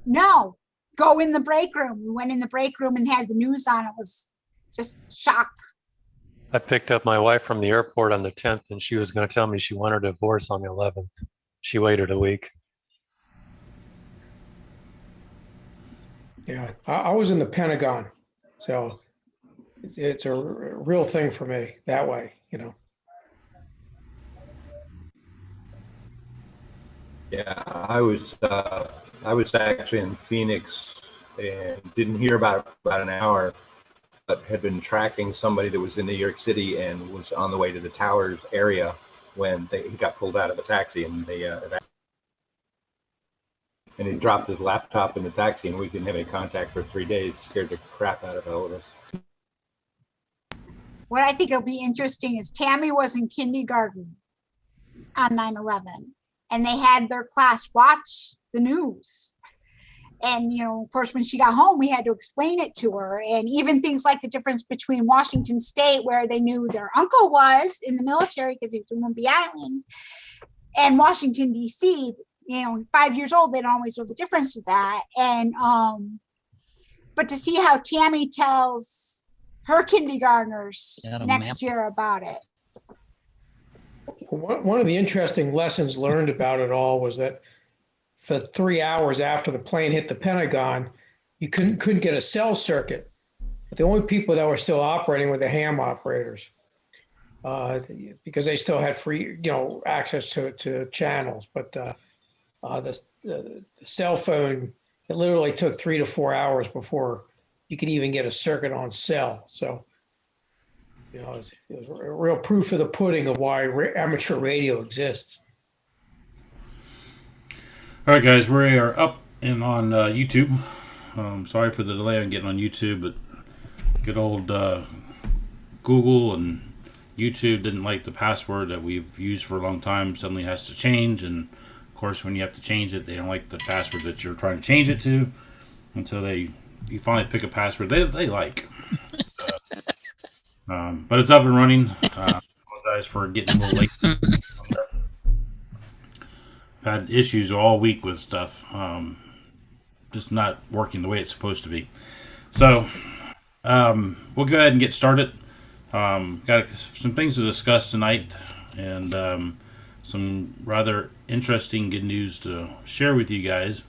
No, go in the break room. We went in the break room and had the news on. It was just shock. I picked up my wife from the airport on the 10th, and she was going to tell me she wanted a divorce on the 11th. She waited a week. Yeah, I was in the Pentagon, so it's a real thing for me that way, you know. Yeah, I was actually in Phoenix and didn't hear about an hour, but had been tracking somebody that was in New York City and was on the way to the Towers area when he got pulled out of the taxi and he dropped his laptop in the taxi and we didn't have any contact for 3 days. Scared the crap out of all of us. What I think will be interesting is Tammy was in kindergarten on 9/11, and they had their class watch the news. And, of course, when she got home, we had to explain it to her. And even things like the difference between Washington State, where they knew their uncle was in the military because he was from Whidbey Island, and Washington, D.C., 5 years old, they don't always know the difference with that. And, but to see how Tammy tells her kindergartners next year about it. One of the interesting lessons learned about it all was that for 3 hours after the plane hit the Pentagon, you couldn't get a cell circuit. The only people that were still operating were the ham operators, because they still had free, access to channels. But the cell phone, it literally took 3 to 4 hours before you could even get a circuit on cell. So, it was a real proof of the pudding of why amateur radio exists. All right, guys, we are up and on YouTube. Sorry for the delay on getting on YouTube, but good old Google and YouTube didn't like the password that we've used for a long time. Suddenly has to change, and of course, when you have to change it, they don't like the password that you're trying to change it to until you finally pick a password they like. But it's up and running. I apologize for getting a little late. I've had issues all week with stuff, just not working the way it's supposed to be. So we'll go ahead and get started. Got some things to discuss tonight, and some rather interesting good news to share with you guys.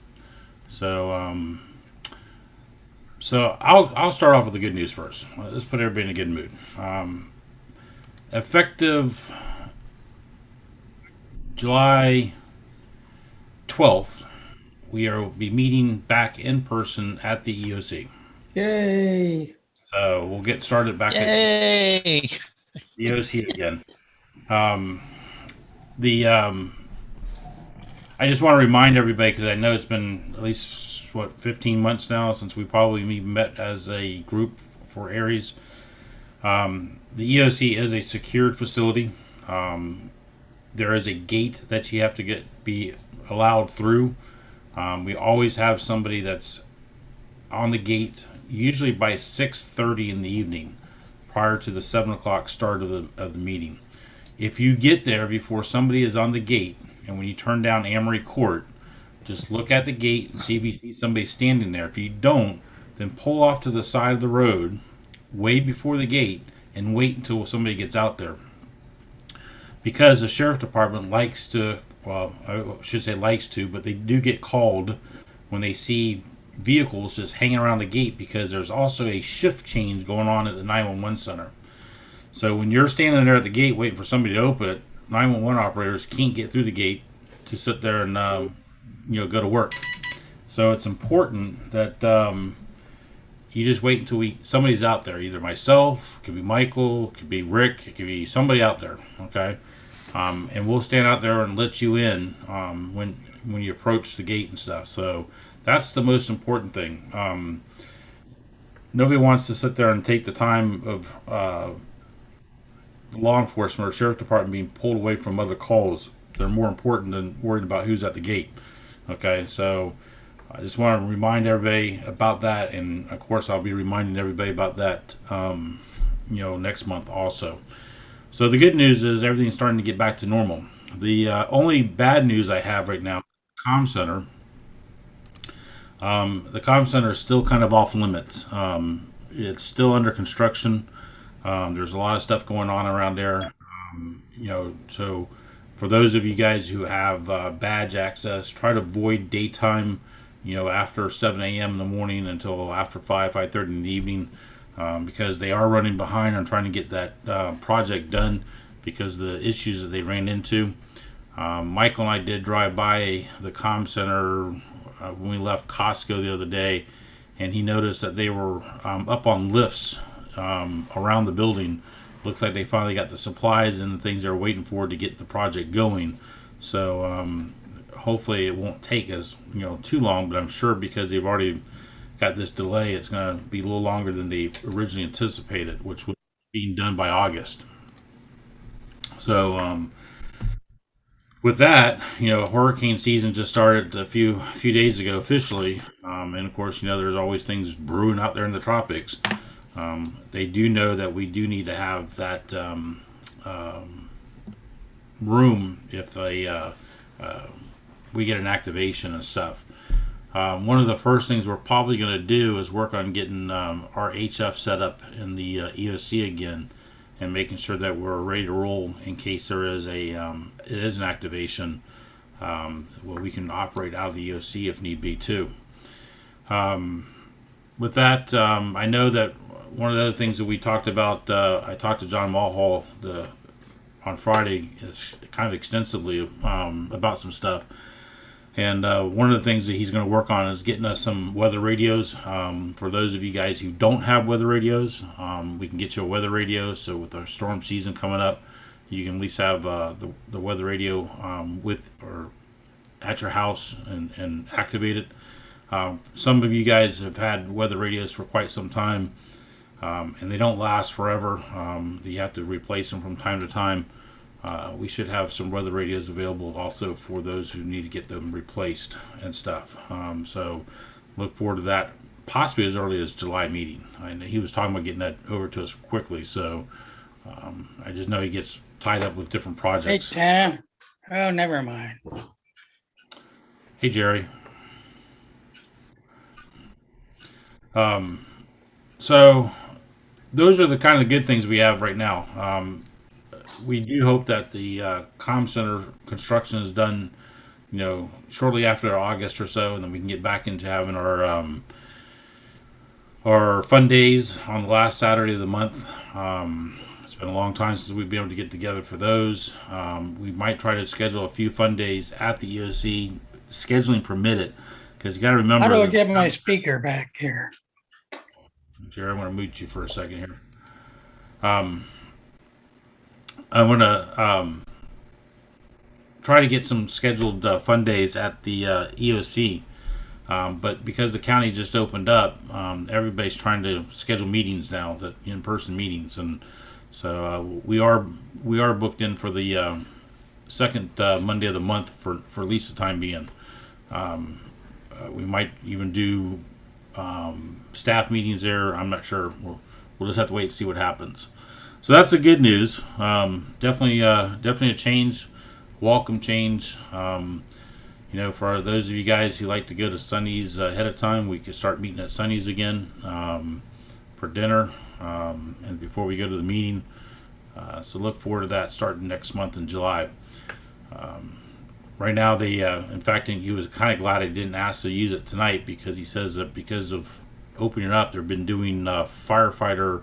So I'll start off with the good news first. Let's put everybody in a good mood. Effective July 12th, we will be meeting back in person at the EOC. Yay! So we'll get started back at the EOC again. I just want to remind everybody, because I know it's been at least 15 months now since we probably met as a group for ARES. The EOC is a secured facility. There is a gate that you have to be allowed through. We always have somebody that's on the gate, usually by 6:30 in the evening, prior to the 7 o'clock start of the meeting. If you get there before somebody is on the gate, and when you turn down Amory Court, just look at the gate and see if you see somebody standing there. If you don't, then pull off to the side of the road, way before the gate, and wait until somebody gets out there. Because the sheriff department likes to, well, I should say likes to, but they do get called when they see vehicles just hanging around the gate, because there's also a shift change going on at the 911 center. So when you're standing there at the gate waiting for somebody to open it, 911 operators can't get through the gate to sit there and go to work. So it's important that you just wait until somebody's out there. Either myself, it could be Michael, it could be Rick, it could be somebody out there. Okay, and we'll stand out there and let you in when you approach the gate and stuff. So that's the most important thing. Nobody wants to sit there and take the time of law enforcement or sheriff department being pulled away from other calls. They're more important than worrying about who's at the gate. Okay, so I just want to remind everybody about that, and of course I'll be reminding everybody about that next month also. So the good news is everything's starting to get back to normal. The only bad news I have right now, comm center, The comm center is still kind of off limits. It's still under construction. There's a lot of stuff going on around there. So for those of you guys who have badge access, try to avoid daytime, after 7 a.m. in the morning until after 5:30 in the evening, because they are running behind on trying to get that project done because of the issues that they ran into. Michael and I did drive by the comm center when we left Costco the other day, and he noticed that they were up on lifts around the building. Looks like they finally got the supplies and the things they're waiting for to get the project going. So hopefully it won't take as too long, but I'm sure because they've already got this delay, it's going to be a little longer than they originally anticipated, which was being done by August. So with that, hurricane season just started a few days ago officially, and of course, there's always things brewing out there in the tropics. They do know that we do need to have that room if we get an activation and stuff. One of the first things we're probably going to do is work on getting our HF set up in the EOC again, and making sure that we're ready to roll in case there is an activation. We can operate out of the EOC if need be too. With that, I know that one of the other things that we talked about, I talked to John Mulhall on Friday kind of extensively about some stuff. And one of the things that he's going to work on is getting us some weather radios. For those of you guys who don't have weather radios, we can get you a weather radio. So with our storm season coming up, you can at least have the weather radio with or at your house and activate it. Some of you guys have had weather radios for quite some time, and they don't last forever. You have to replace them from time to time. We should have some weather radios available also for those who need to get them replaced and stuff. So look forward to that, possibly as early as July meeting. He was talking about getting that over to us quickly, so I just know he gets tied up with different projects. Hey, Tom. Oh, never mind. Hey, Jerry. So those are the kind of good things we have right now. We do hope that the comm center construction is done, shortly after August or so, and then we can get back into having our fun days on the last Saturday of the month. It's been a long time since we've been able to get together for those. We might try to schedule a few fun days at the EOC, scheduling permitted, because you got to remember. How do I get my speaker back here? Jerry, I'm going to mute you for a second here. I want to try to get some scheduled fun days at the EOC, but because the county just opened up, everybody's trying to schedule meetings now, that in-person meetings, and so we are booked in for the second Monday of the month for at least the time being. We might even do staff meetings there. I'm not sure. We'll just have to wait and see what happens. So that's the good news. Definitely a change, welcome change. For those of you guys who like to go to Sunny's ahead of time, we could start meeting at Sunny's again for dinner and before we go to the meeting. So look forward to that starting next month in July. Right now, in fact, he was kind of glad I didn't ask to use it tonight, because he says that because of opening up, they've been doing firefighter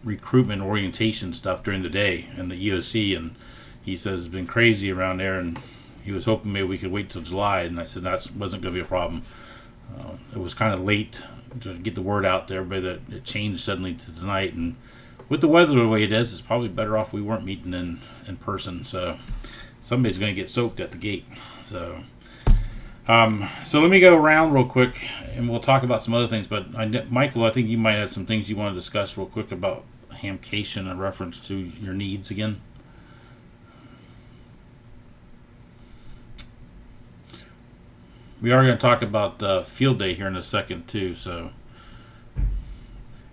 recruitment orientation stuff during the day in the EOC, and he says it's been crazy around there, and he was hoping maybe we could wait till July, and I said that wasn't going to be a problem. It was kind of late to get the word out to everybody that it changed suddenly to tonight, and with the weather the way it is, it's probably better off we weren't meeting in person, so somebody's going to get soaked at the gate. So let me go around real quick, and we'll talk about some other things. But Michael, I think you might have some things you want to discuss real quick about Hamcation in reference to your needs again. We are going to talk about field day here in a second too. So,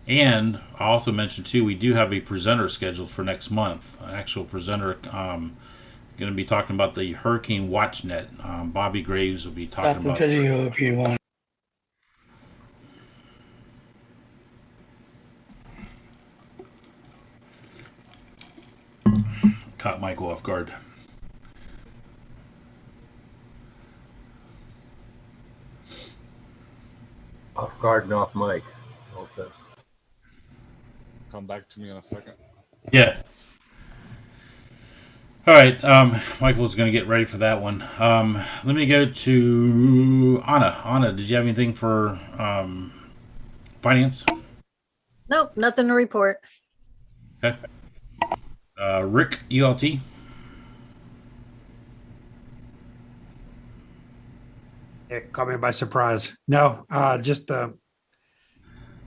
and I also mentioned too, we do have a presenter scheduled for next month. An actual presenter going to be talking about the Hurricane WatchNet. Bobby Graves will be talking Stop the about. video if you want. Caught Michael off guard. Off guard and off mic. Also, Come back to me in a second. Yeah. All right. Michael's going to get ready for that one. Let me go to Anna. Anna, did you have anything for finance? Nope, nothing to report. Okay. Rick, ULT. It caught me by surprise. No, just the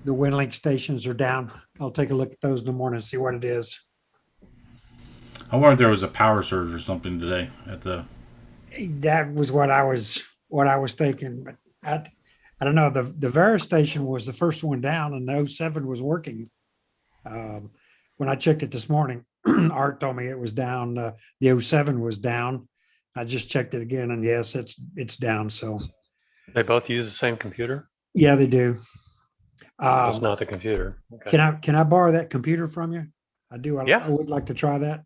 WinLink stations are down. I'll take a look at those in the morning and see what it is. I wonder if there was a power surge or something today at the. That was what I was thinking, but I don't know. The Vera station was the first one down, and the 07 was working. When I checked it this morning, Art told me it was down. The 07 was down. I just checked it again, and yes, it's down. So They both use the same computer? yeah, they do. That's not the computer. Okay. Can I borrow that computer from you? I do. Yeah. I would like to try that.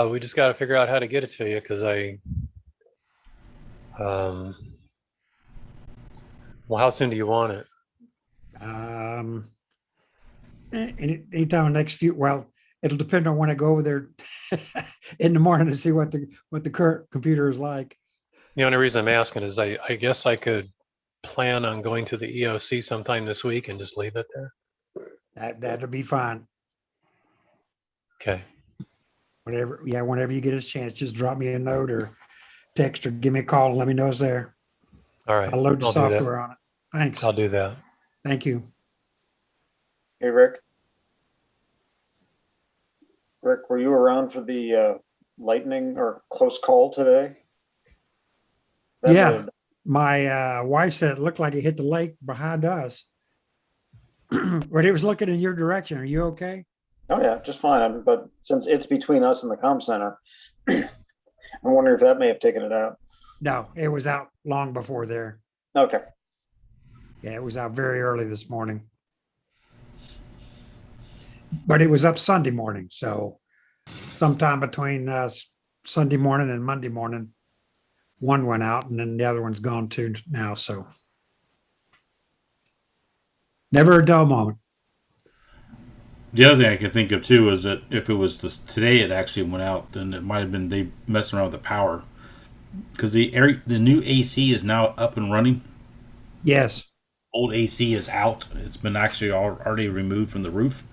We just got to figure out how to get it to you because well, how soon do you want it? Anytime next few. Well, it'll depend on when I go over there in the morning to see what the current computer is like. The only reason I'm asking is I guess I could plan on going to the EOC sometime this week and just leave it there. That'll be fine. Okay. Whenever you get a chance, just drop me a note or text or give me a call and let me know it's there. All right. I'll load the I'll do that. software on it. Thanks. I'll do that. Thank you. Hey, Rick. Rick, were you around for the lightning or close call today? Yeah. My wife said it looked like it hit the lake behind us. But it was looking in your direction. Are you okay? Oh, yeah, just fine. But since it's between us and the comm center, I'm wondering if that may have taken it out. No, it was out long before there. Okay. Yeah, it was out very early this morning. But it was up Sunday morning. So sometime between Sunday morning and Monday morning, one went out and then the other one's gone too now. So never a dull moment. The other thing I can think of too is that if it was today it actually went out, then it might have been they messing around with the power because the new AC is now up and running. Yes. Old AC is out. It's been actually already removed from the roof.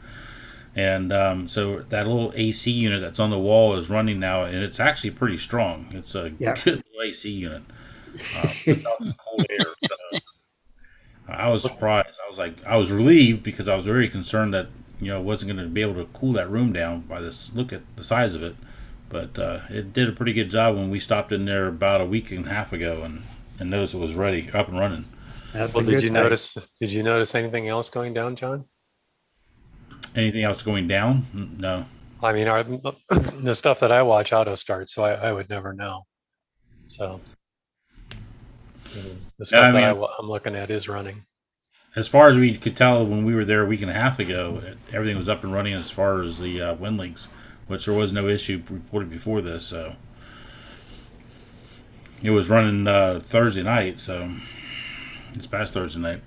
And so that little AC unit that's on the wall is running now, and it's actually pretty strong. It's a good little AC unit. Puts out some cold air. So I was surprised. I was relieved because I was very concerned that wasn't going to be able to cool that room down by this. Look at the size of it, but it did a pretty good job when we stopped in there about a week and a half ago and noticed it was ready, up and running. Well, did you notice anything else going down, John? Anything else going down? No. I mean, the stuff that I watch auto start, so I would never know. So the stuff that I'm looking at is running. As far as we could tell when we were there a week and a half ago, everything was up and running as far as the WinLinks, which there was no issue reported before this. So it was running Thursday night, so it's past Thursday night.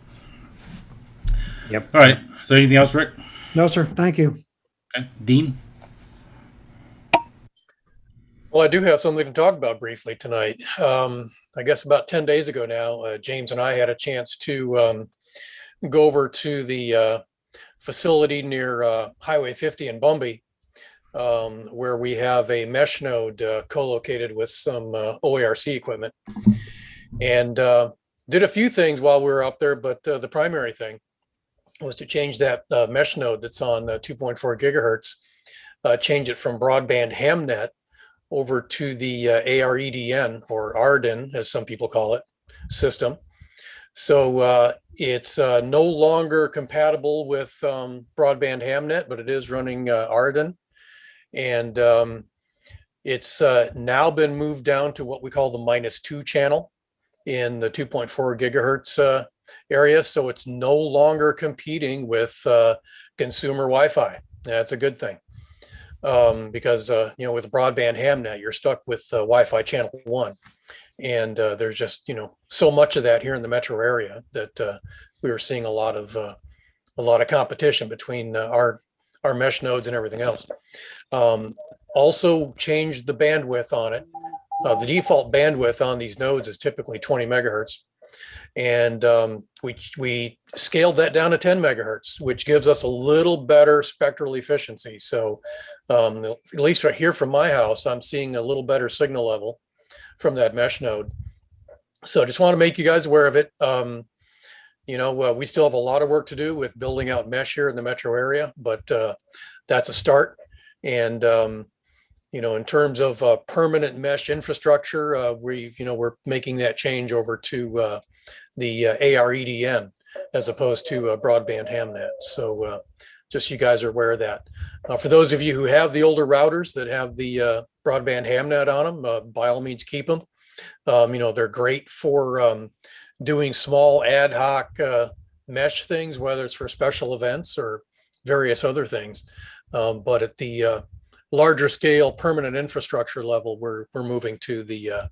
Yep. All right. So anything else, Rick? No, sir. Thank you. Okay. Dean? Well, I do have something to talk about briefly tonight. I guess about 10 days ago now, James and I had a chance to go over to the facility near Highway 50 in Bumby, where we have a mesh node co-located with some OARC equipment, and did a few things while we were up there, but the primary thing was to change that mesh node that's on 2.4 gigahertz, change it from broadband HamNet over to the AREDN, or ARDN, as some people call it, system. So it's no longer compatible with broadband HamNet, but it is running ARDN. And It's now been moved down to what we call the -2 channel in the 2.4 gigahertz area. So it's no longer competing with consumer Wi-Fi. That's a good thing. Because with broadband hamnet, you're stuck with Wi-Fi channel 1. And there's just, so much of that here in the metro area that we were seeing a lot of competition between our mesh nodes and everything else. Also changed the bandwidth on it. The default bandwidth on these nodes is typically 20 megahertz. And we scaled that down to 10 megahertz, which gives us a little better spectral efficiency. So at least right here from my house, I'm seeing a little better signal level from that mesh node. So just want to make you guys aware of it. We still have a lot of work to do with building out mesh here in the metro area, but that's a start. And in terms of permanent mesh infrastructure, we're making that change over to the AREDN as opposed to broadband hamnet. So just you guys are aware of that. For those of you who have the older routers that have the broadband hamnet on them, by all means keep them. They're great for doing small ad hoc mesh things, whether it's for special events or various other things. But at the larger scale permanent infrastructure level, we're moving to the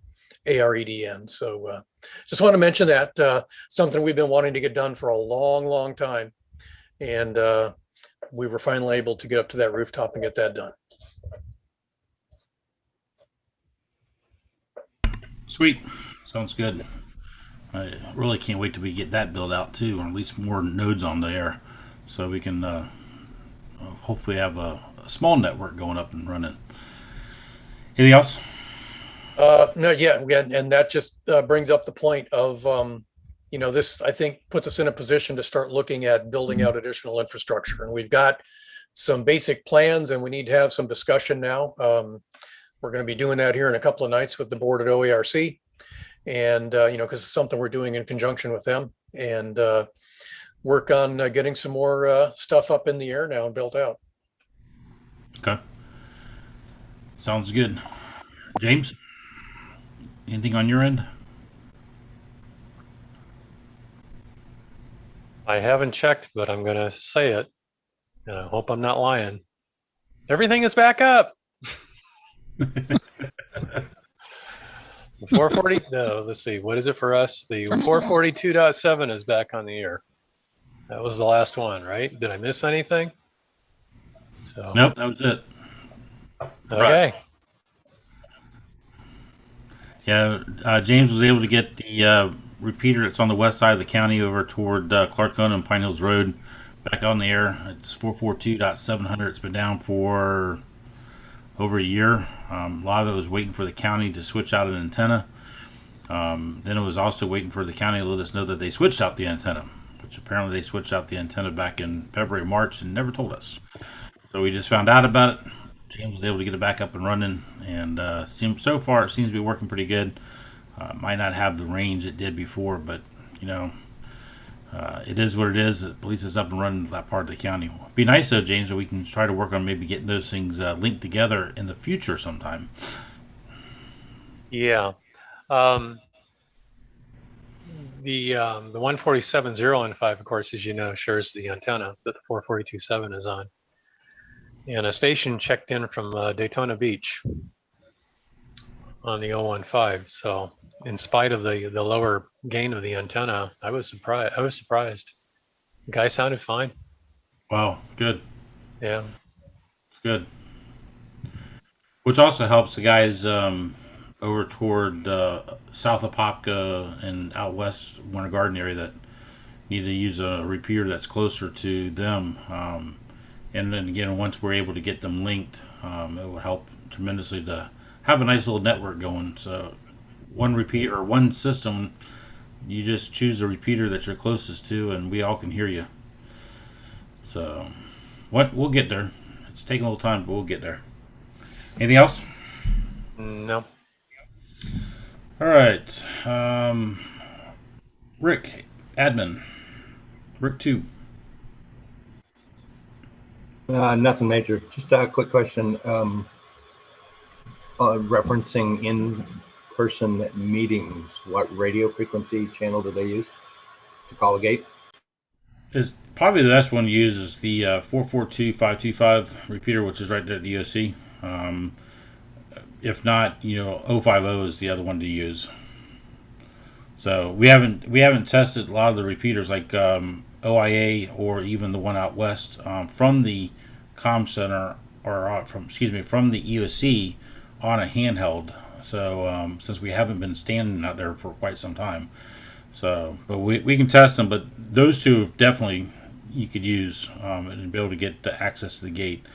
AREDN. So just want to mention that something we've been wanting to get done for a long time. And we were finally able to get up to that rooftop and get that done. Sweet. Sounds good. I really can't wait till we get that built out too, or at least more nodes on the air, so we can hopefully have a small network going up and running. Anything else? No, yeah, and that just brings up the point of this, I think, puts us in a position to start looking at building out additional infrastructure. And we've got some basic plans, and we need to have some discussion now. We're going to be doing that here in a couple of nights with the board at OARC, and because it's something we're doing in conjunction with them, and work on getting some more stuff up in the air now and built out. Okay. Sounds good. James, anything on your end? I haven't checked, but I'm going to say it, and I hope I'm not lying. Everything is back up. The 440, no, let's see, what is it for us? The 442.7 is back on the air. That was the last one, right? Did I miss anything? So, Nope, that was it. okay. Yeah, James was able to get the repeater that's on the west side of the county over toward Clarkona and Pine Hills Road back on the air. It's 442.700. It's been down for over a year. A lot of it was waiting for the county to switch out an antenna. Then it was also waiting for the county to let us know that they switched out the antenna, which apparently they switched out the antenna back in February, March, and never told us. So we just found out about it. James was able to get it back up and running, and so far it seems to be working pretty good. Might not have the range it did before, but it is what it is. At least it's up and running in that part of the county. Be nice though, James, that we can try to work on maybe getting those things linked together in the future sometime. Yeah. The 147.015, of course, as you know, shares the antenna that the 442.7 is on. And a station checked in from Daytona Beach on the 015. So in spite of the lower gain of the antenna, I was surprised. The guy sounded fine. Wow, good. Yeah. It's good. Which also helps the guys over toward south of Popka and out west Winter Garden area that need to use a repeater that's closer to them. And then again, once we're able to get them linked, it will help tremendously to have a nice little network going. So one repeater or one system, you just choose a repeater that you're closest to, and we all can hear you. So we'll get there. It's taking a little time, but we'll get there. Anything else? No. All right. Rick, admin. Rick 2. Nothing major. Just a quick question. Referencing in-person meetings, what radio frequency channel do they use to call a gate? Is probably the best one to use is the 442-525 repeater, which is right there at the EOC. If not, 050 is the other one to use. So we haven't tested a lot of the repeaters like OIA or even the one out west from the comm center or from the EOC on a handheld. So since we haven't been standing out there for quite some time, but we can test them. But those two definitely you could use and be able to get the access to the gate.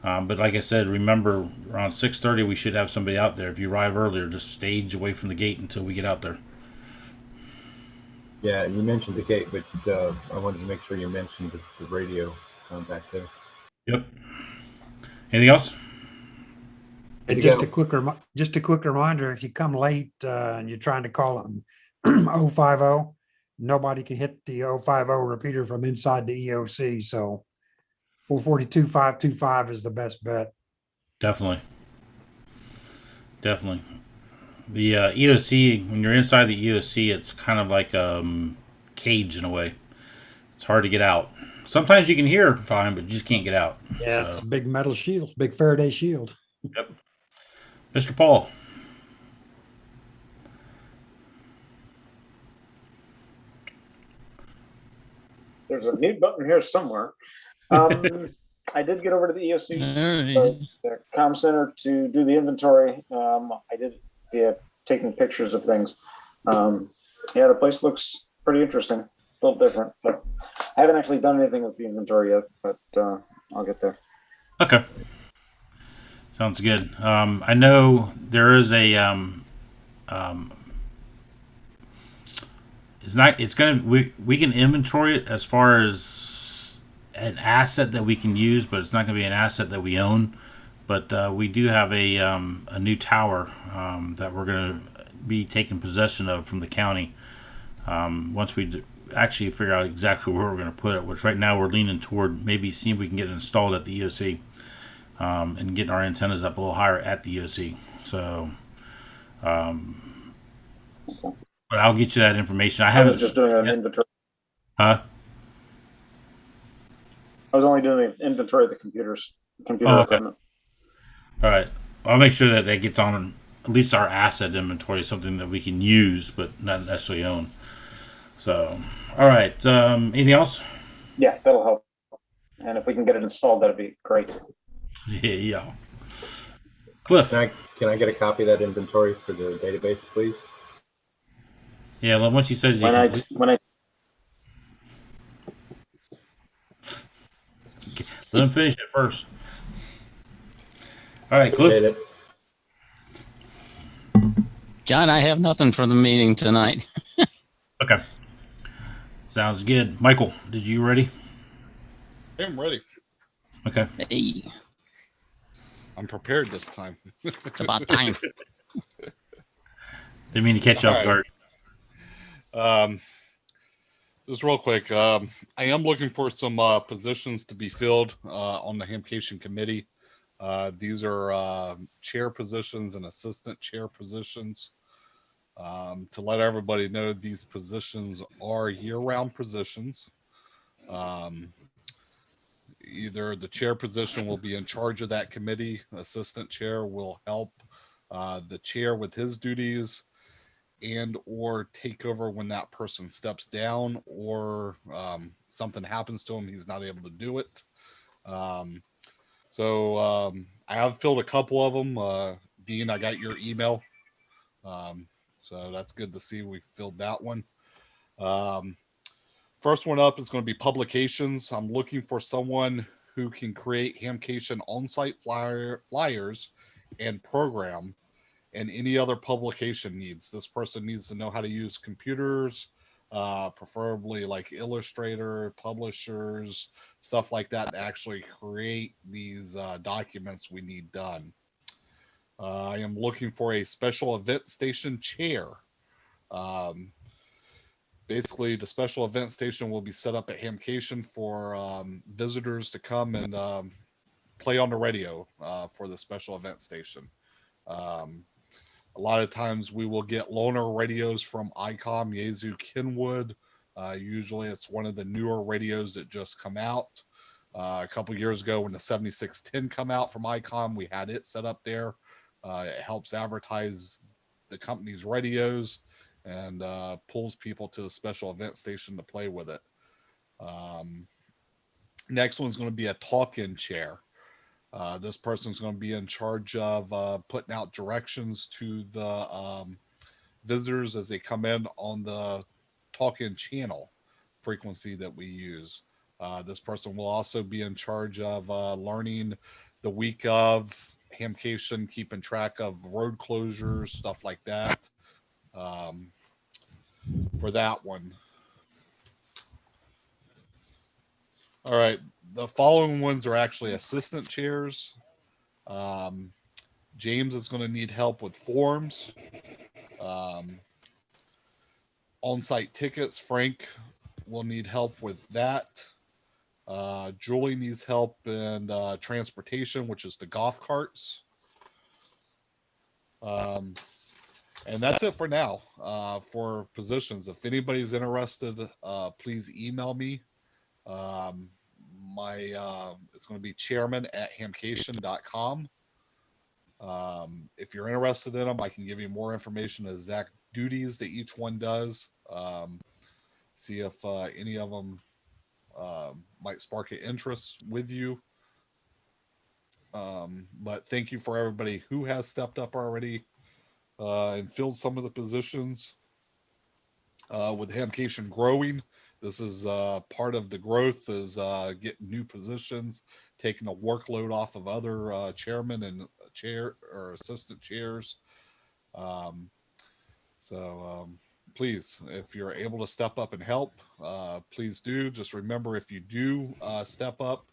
But like I said, remember around 6:30 we should have somebody out there. If you arrive earlier, just stage away from the gate until we get out there. Yeah, you mentioned the gate, but I wanted to make sure you mentioned the radio contact there. Yep. Anything else? And just a quick reminder, if you come late and you're trying to call on 050, nobody can hit the 050 repeater from inside the EOC. So 442-525 is the best bet. Definitely. The EOC, when you're inside the EOC, it's kind of like a cage in a way. It's hard to get out. Sometimes you can hear fine, but you just can't get out. Yeah, it's a big metal shield, big Faraday shield. Yep. Mr. Paul. There's a mute button here somewhere. I did get over to the EOC the comm center to do the inventory. I did taking pictures of things. The place looks pretty interesting, a little different, but I haven't actually done anything with the inventory yet, but I'll get there. Okay. Sounds good. I know there is a we can inventory it as far as an asset that we can use, but it's not going to be an asset that we own. But we do have a new tower that we're going to be taking possession of from the county once we actually figure out exactly where we're going to put it. Which right now we're leaning toward maybe seeing if we can get it installed at the EOC and getting our antennas up a little higher at the EOC. So, but I'll get you that information. I haven't just doing an inventory. Huh? I was only doing the inventory of the computer equipment. All right. I'll make sure that gets on at least our asset inventory, something that we can use but not necessarily own. So, all right. Anything else? Yeah, that'll help. And if we can get it installed, that'd be great. Yeah. Cliff. Can I get a copy of that inventory for the database, please? Yeah, once he says when I let him finish it first. All right, Cliff. John, I have nothing for the meeting tonight. Okay. Sounds good. Michael, did you ready? I'm ready. Okay. Hey, I'm prepared this time. it's about time. Didn't mean to catch you off guard. Just real quick, I am looking for some positions to be filled on the Hamcation committee. These are chair positions and assistant chair positions. To let everybody know, these positions are year-round positions. Either the chair position will be in charge of that committee, assistant chair will help the chair with his duties, and or take over when that person steps down or something happens to him, he's not able to do it. So I have filled a couple of them. Dean, I got your email. So that's good to see we filled that one. First one up is going to be publications. I'm looking for someone who can create Hamcation on-site flyers and program and any other publication needs. This person needs to know how to use computers, preferably like Illustrator, publishers, stuff like that to actually create these documents we need done. I am looking for a special event station chair. Basically, the special event station will be set up at Hamcation for visitors to come and play on the radio for the special event station. A lot of times we will get loaner radios from ICOM, Yaesu, Kenwood. Usually it's one of the newer radios that just come out. A couple years ago when the 7610 come out from ICOM, we had it set up there. It helps advertise the company's radios and pulls people to the special event station to play with it. Next one's going to be a talk-in chair. This person's going to be in charge of putting out directions to the visitors as they come in on the talk-in channel frequency that we use. This person will also be in charge of learning the week of Hamcation, keeping track of road closures, stuff like that. For that one. All right, the following ones are actually assistant chairs. James is going to need help with forms. On-site tickets, Frank will need help with that. Julie needs help in transportation, which is the golf carts. And that's it for now for positions. If anybody's interested, please email me. It's going to be chairman@hamcation.com. If you're interested in them, I can give you more information, exact duties that each one does. See if any of them might spark an interest with you. But thank you for everybody who has stepped up already and filled some of the positions. With Hamcation growing, this is part of the growth, is getting new positions, taking the workload off of other chairmen and chair or assistant chairs. Please, if you're able to step up and help, please do. Just remember, if you do step up,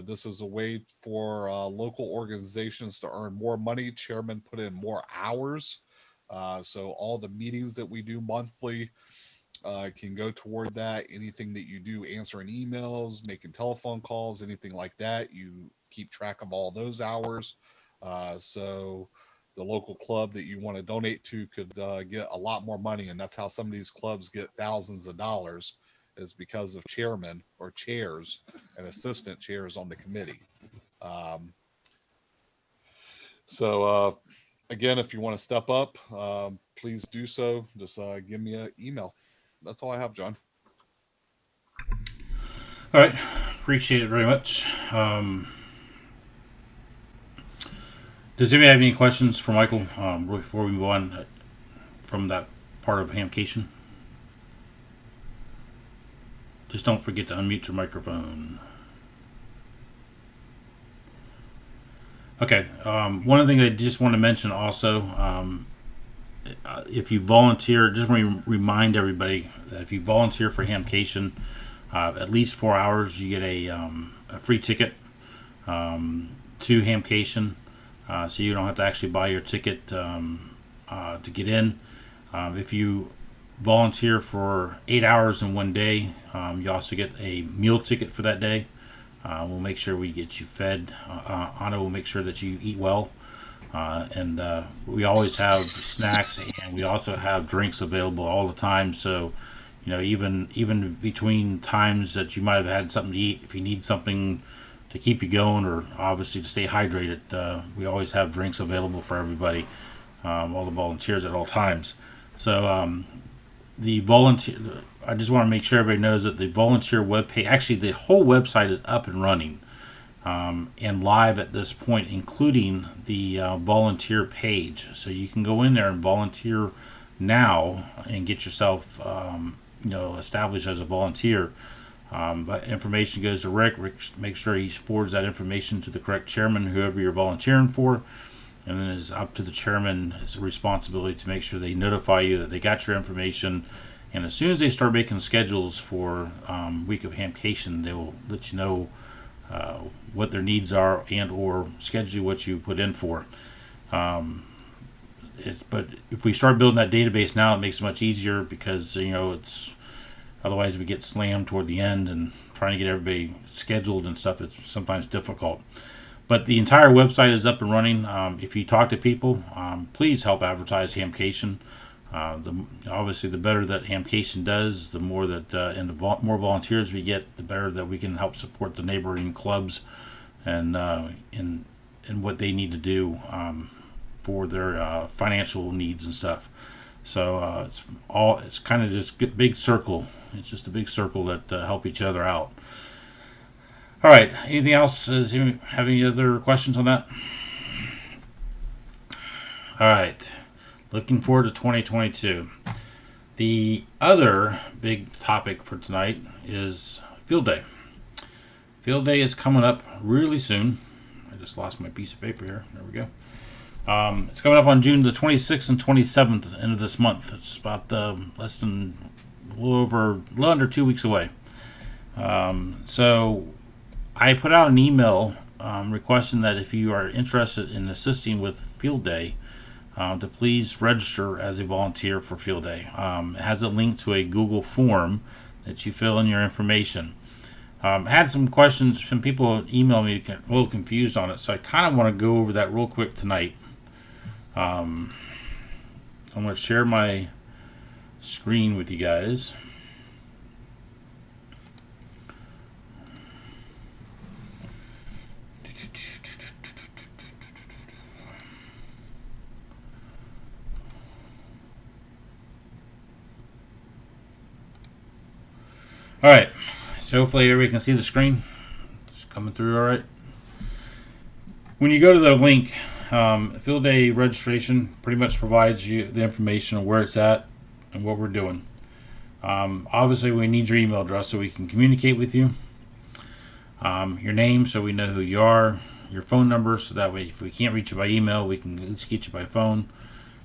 this is a way for local organizations to earn more money. Chairmen put in more hours. So all the meetings that we do monthly can go toward that. Anything that you do, answering emails, making telephone calls, anything like that, you keep track of all those hours. So the local club that you want to donate to could get a lot more money. And that's how some of these clubs get thousands of dollars, is because of chairmen or chairs and assistant chairs on the committee. Again, if you want to step up, please do so. Just give me an email. That's all I have, John. All right. Appreciate it very much. Does anybody have any questions for Michael before we move on from that part of Hamcation? Just don't forget to unmute your microphone. Okay. One other thing I just want to mention also, if you volunteer, just want to remind everybody that if you volunteer for Hamcation, at least 4 hours, you get a free ticket to Hamcation. So you don't have to actually buy your ticket to get in. If you volunteer for 8 hours in one day, you also get a meal ticket for that day. We'll make sure we get you fed. Anna will make sure that you eat well. And we always have snacks, and we also have drinks available all the time. So, you know, even between times that you might have had something to eat, if you need something to keep you going, or obviously to stay hydrated, we always have drinks available for everybody, all the volunteers at all times. So the volunteer, I just want to make sure everybody knows that the volunteer webpage, actually the whole website is up and running and live at this point, including the volunteer page. So you can go in there and volunteer now and get yourself established as a volunteer. But information goes to Rick. Rick makes sure he forwards that information to the correct chairman, whoever you're volunteering for, and then it's up to the chairman. It's a responsibility to make sure they notify you that they got your information, and as soon as they start making schedules for week of Hamcation, they will let you know what their needs are and or schedule what you put in for. But if we start building that database now, it makes it much easier, because it's otherwise we get slammed toward the end, and trying to get everybody scheduled and stuff, it's sometimes difficult. But the entire website is up and running. If you talk to people, please help advertise Hamcation. Obviously, the better that Hamcation does, the more that and the more volunteers we get, the better that we can help support the neighboring clubs and in what they need to do for their financial needs and stuff. So it's kind of just a big circle. It's just a big circle that help each other out. All right. Anything else? Does anyone have any other questions on that? All right. Looking forward to 2022. The other big topic for tonight is Field Day. Field Day is coming up really soon. I just lost my piece of paper here. There we go. It's coming up on June the 26th and 27th, end of this month. It's about a little under 2 weeks away. So I put out an email requesting that if you are interested in assisting with Field Day, to please register as a volunteer for Field Day. It has a link to a Google form that you fill in your information. I had some questions. Some people emailed me a little confused on it, so I kind of want to go over that real quick tonight. I'm going to share my screen with you guys. All right, so hopefully everybody can see the screen. It's coming through all right. When you go to the link, Field Day registration pretty much provides you the information on where it's at and what we're doing. Obviously, we need your email address so we can communicate with you. Your name so we know who you are. Your phone number so that way if we can't reach you by email, we can at least get you by phone.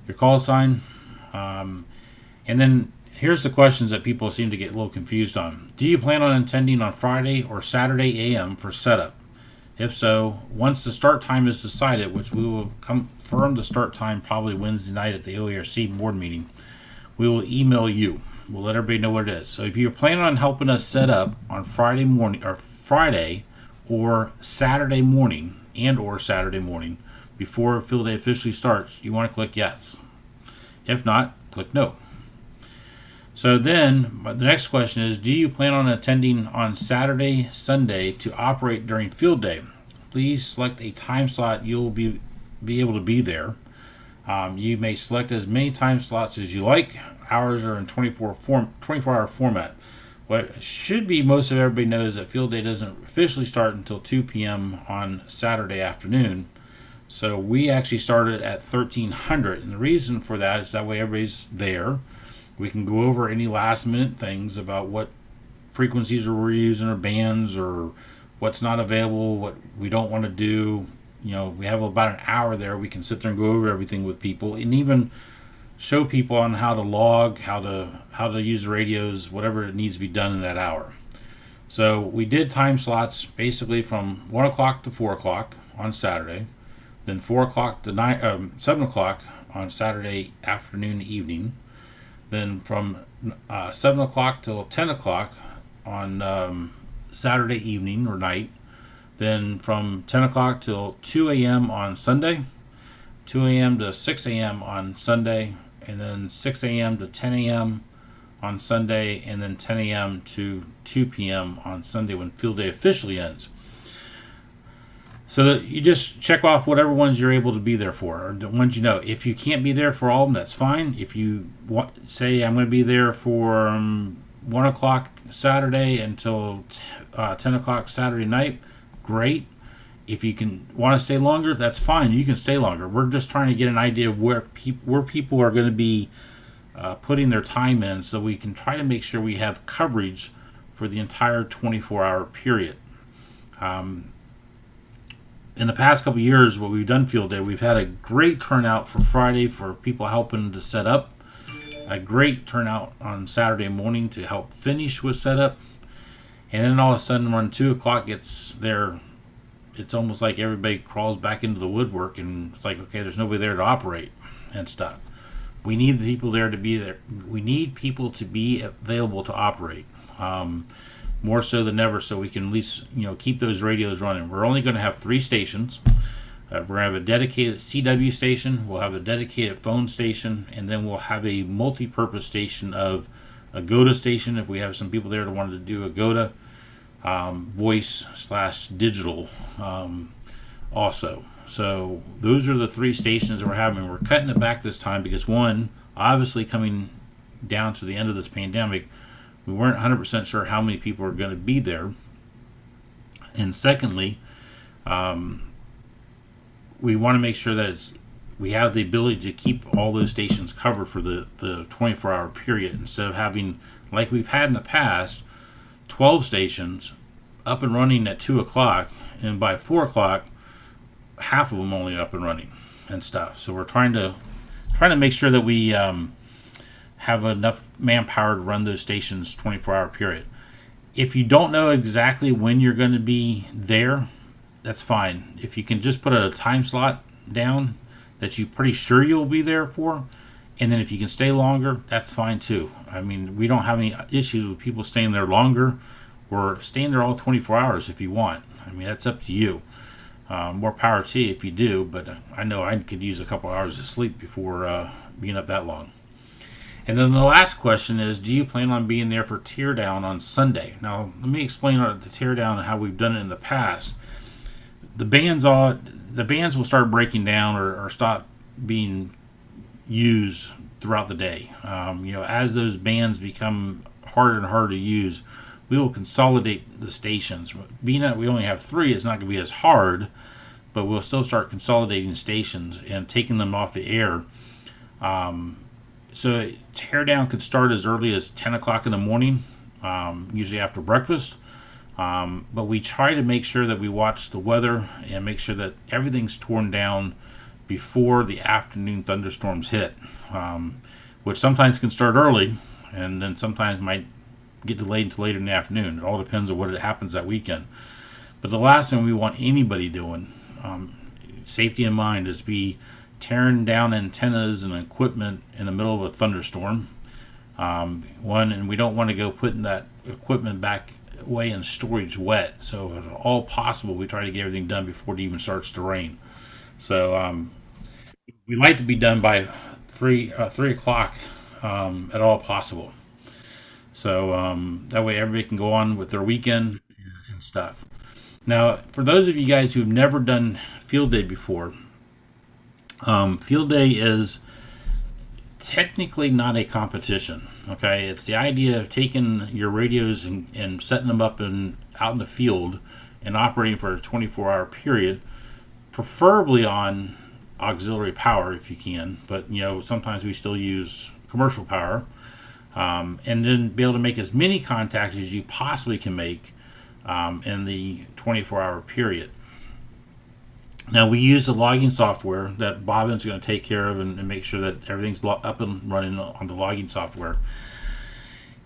Your call sign. And then here's the questions that people seem to get a little confused on. Do you plan on attending on Friday or Saturday a.m. for setup? If so, once the start time is decided, which we will confirm the start time probably Wednesday night at the OERC board meeting, we will email you. We'll let everybody know what it is. So if you're planning on helping us set up on Friday or Saturday morning before Field Day officially starts, you want to click yes. If not, click no. So then the next question is, do you plan on attending on Saturday, Sunday to operate during Field Day? Please select a time slot you'll be able to be there. You may select as many time slots as you like. Hours are in 24-hour format. What should be most of everybody knows that Field Day doesn't officially start until 2 p.m. on Saturday afternoon. So we actually started at 1300. And the reason for that is that way everybody's there. We can go over any last minute things about what frequencies we're using or bands or what's not available, what we don't want to do. You know, we have about an hour there. We can sit there and go over everything with people and even show people on how to log, how to use the radios, whatever it needs to be done in that hour. So we did time slots basically from 1 o'clock to 4 o'clock on Saturday, then 4 o'clock to 7 o'clock on Saturday afternoon, evening. Then from 7 o'clock till 10 o'clock on Saturday evening or night. Then from 10 o'clock till 2 a.m. on Sunday. 2 a.m. to 6 a.m. on Sunday. And then 6 a.m. to 10 a.m. on Sunday. And then 10 a.m. to 2 p.m. on Sunday when Field Day officially ends. So that you just check off whatever ones you're able to be there for, or the ones you know. If you can't be there for all of them, that's fine. If you say I'm going to be there for 1 o'clock Saturday until 10 o'clock Saturday night, great. If you want to stay longer, that's fine. You can stay longer. We're just trying to get an idea of where people are going to be putting their time in, so we can try to make sure we have coverage for the entire 24-hour period. In the past couple of years, what we've done Field Day, we've had a great turnout for Friday for people helping to set up, a great turnout on Saturday morning to help finish with setup, and then all of a sudden when 2 o'clock gets there, it's almost like everybody crawls back into the woodwork and it's like, okay, there's nobody there to operate and stuff. We need the people there to be there. We need people to be available to operate. more so than ever, so we can at least keep those radios running. We're only going to have 3 stations. We're going to have a dedicated CW station, we'll have a dedicated phone station, and then we'll have a multi-purpose station of a GOTA station if we have some people there that wanted to do a GOTA voice/digital also. So those are the 3 stations that we're having. We're cutting it back this time because, one, obviously coming down to the end of this pandemic, we weren't 100% sure how many people are going to be there. And secondly, we want to make sure that we have the ability to keep all those stations covered for the 24-hour period, instead of having, like we've had in the past, 12 stations up and running at 2 o'clock, and by 4 o'clock, half of them only up and running and stuff. So we're trying to make sure that we have enough manpower to run those stations 24-hour period. If you don't know exactly when you're going to be there, that's fine. If you can just put a time slot down that you're pretty sure you'll be there for, and then if you can stay longer, that's fine too. I mean, we don't have any issues with people staying there longer or staying there all 24 hours if you want. I mean, that's up to you. More power to you if you do, but I know I could use a couple hours of sleep before being up that long. And then the last question is, do you plan on being there for teardown on Sunday? Now, let me explain the teardown and how we've done it in the past. The bands will start breaking down or stop being used throughout the day. As those bands become harder and harder to use, we will consolidate the stations. Being that we only have 3, it's not going to be as hard, but we'll still start consolidating stations and taking them off the air. So teardown could start as early as 10 o'clock in the morning, usually after breakfast. But we try to make sure that we watch the weather and make sure that everything's torn down before the afternoon thunderstorms hit, which sometimes can start early and then sometimes might get delayed until later in the afternoon. It all depends on what happens that weekend. But the last thing we want anybody doing, safety in mind, is be tearing down antennas and equipment in the middle of a thunderstorm. And we don't want to go putting that equipment back away in storage wet. So if at all possible, we try to get everything done before it even starts to rain. So we like to be done by 3 o'clock at all possible. So that way everybody can go on with their weekend and stuff. Now, for those of you guys who've never done field day before, field day is technically not a competition. Okay, it's the idea of taking your radios and setting them up out in the field and operating for a 24-hour period, preferably on auxiliary power if you can, but sometimes we still use commercial power, and then be able to make as many contacts as you possibly can make in the 24-hour period. Now, we use the logging software that Bobbin's going to take care of and make sure that everything's up and running on the logging software.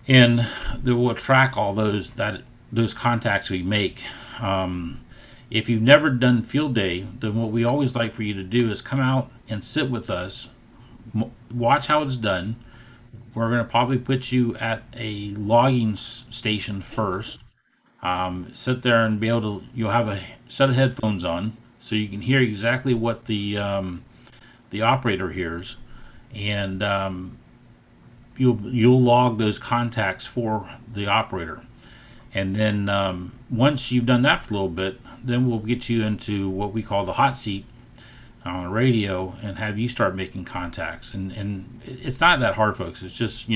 And that will track all those contacts we make. If you've never done field day, then what we always like for you to do is come out and sit with us, watch how it's done. We're going to probably put you at a logging station first. Sit there and you'll have a set of headphones on, so you can hear exactly what the operator hears, and you'll log those contacts for the operator. And then once you've done that for a little bit, then we'll get you into what we call the hot seat on the radio and have you start making contacts. And it's not that hard, folks. It's just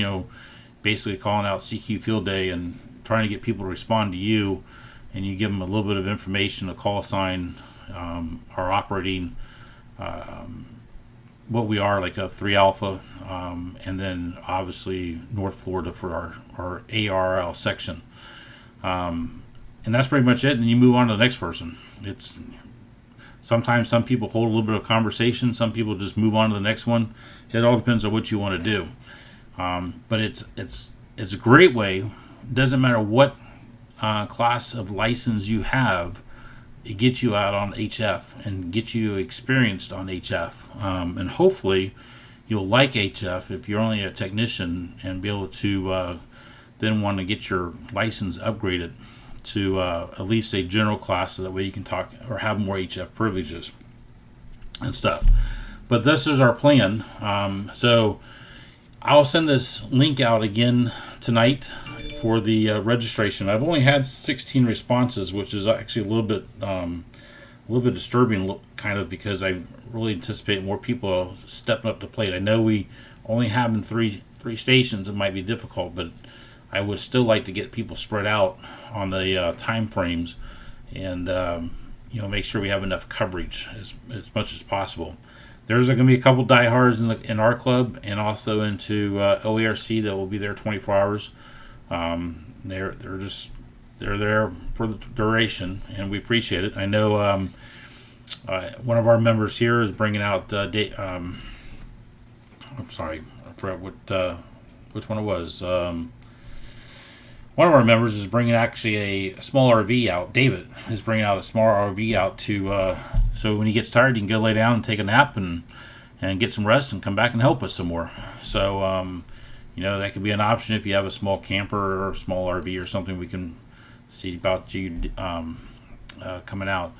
basically calling out CQ field day and trying to get people to respond to you, and you give them a little bit of information, a call sign, our operating, what we are, like a 3 Alpha, and then obviously North Florida for our ARL section. And that's pretty much it. And you move on to the next person. Sometimes some people hold a little bit of conversation. Some people just move on to the next one. It all depends on what you want to do. But it's a great way. It doesn't matter what class of license you have. It gets you out on HF and gets you experienced on HF. And hopefully you'll like HF if you're only a technician and be able to then want to get your license upgraded to at least a general class, so that way you can talk or have more HF privileges and stuff. But this is our plan. So I'll send this link out again tonight for the registration. I've only had 16 responses, which is actually a little bit disturbing, kind of, because I really anticipate more people stepping up to plate. I know we only have in three stations. It might be difficult, but I would still like to get people spread out on the time frames, and make sure we have enough coverage as much as possible. There's going to be a couple diehards in our club, and also into OARC that will be there 24 hours. They're there for the duration, and we appreciate it. I know one of our members here is bringing out. I'm sorry, I forgot which one it was. One of our members is bringing actually a small RV out. David is bringing out a small RV out to so when he gets tired, he can go lay down and take a nap and get some rest and come back and help us some more. So that could be an option if you have a small camper or a small RV or something. We can see about you coming out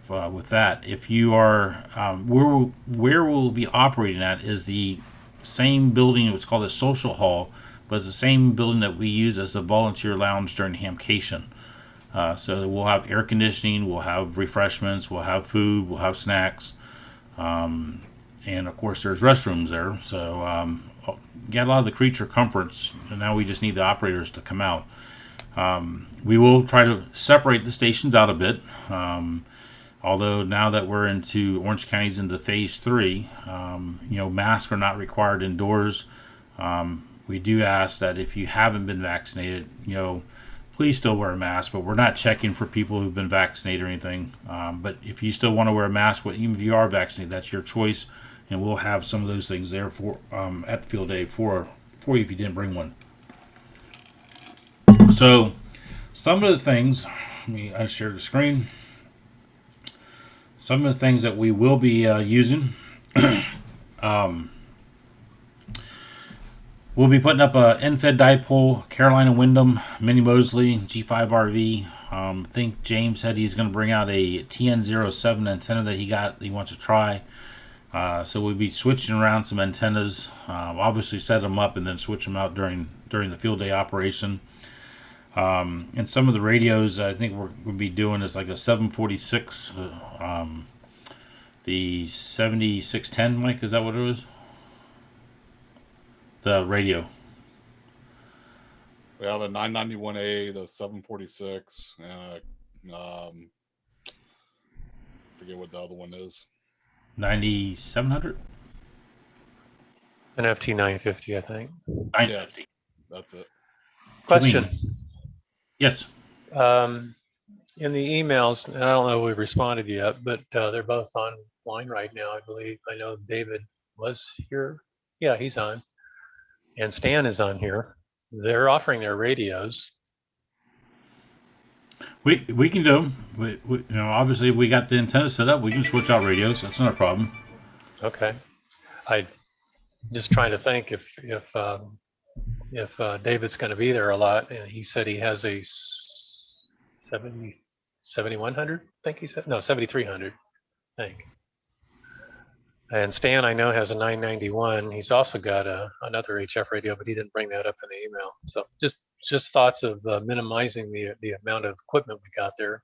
with that. If you are where we'll be operating at is the same building. It's called a social hall, but it's the same building that we use as the volunteer lounge during Hamcation. So we'll have air conditioning, we'll have refreshments, we'll have food, we'll have snacks, and of course there's restrooms there. So get a lot of the creature comforts, and now we just need the operators to come out. We will try to separate the stations out a bit. Although now that we're into Orange County's into phase 3, masks are not required indoors. We do ask that if you haven't been vaccinated, please still wear a mask, but we're not checking for people who've been vaccinated or anything. But if you still want to wear a mask, even if you are vaccinated, that's your choice. And we'll have some of those things there for at the field day for you if you didn't bring one. So some of the things, let me unshare the screen. Some of the things that we will be using. We'll be putting up a NFED dipole, Carolina Wyndham, Mini Mosley, G5 RV. I think James said he's going to bring out a TN07 antenna that he wants to try. So we'll be switching around some antennas. Obviously set them up and then switch them out during the field day operation. And some of the radios I think we'll be doing is like a 746, the 7610 mic. Is that what it was? The radio. We have a 991A, the 746, and forget what the other one is. 9700? An FT 950, I think. 950. Yes, that's it. Question. Yes. In the emails, and I don't know if we responded yet, but they're both online right now, I believe. I know David was here. Yeah, he's on. And Stan is on here. They're offering their radios. We can do them. Obviously, if we got the antenna set up, we can switch out radios. That's not a problem. Okay. I just trying to think if David's going to be there a lot, and he said he has a 7100. I think he said 7300. I think. And Stan, I know, has a 991. He's also got another HF radio, but he didn't bring that up in the email. So just thoughts of minimizing the amount of equipment we got there.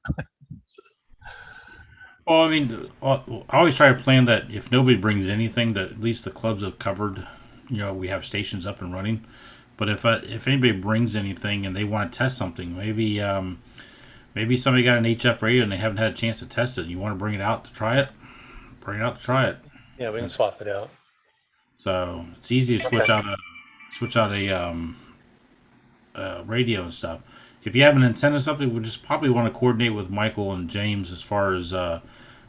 Well, I mean, I always try to plan that if nobody brings anything, that at least the clubs have covered. We have stations up and running. But if anybody brings anything and they want to test something, maybe somebody got an HF radio and they haven't had a chance to test it, and you want to bring it out to try it, bring it out to try it. Yeah, we can swap it out. So it's easy to switch out a radio and stuff. If you have an antenna or something, we just probably want to coordinate with Michael and James as far as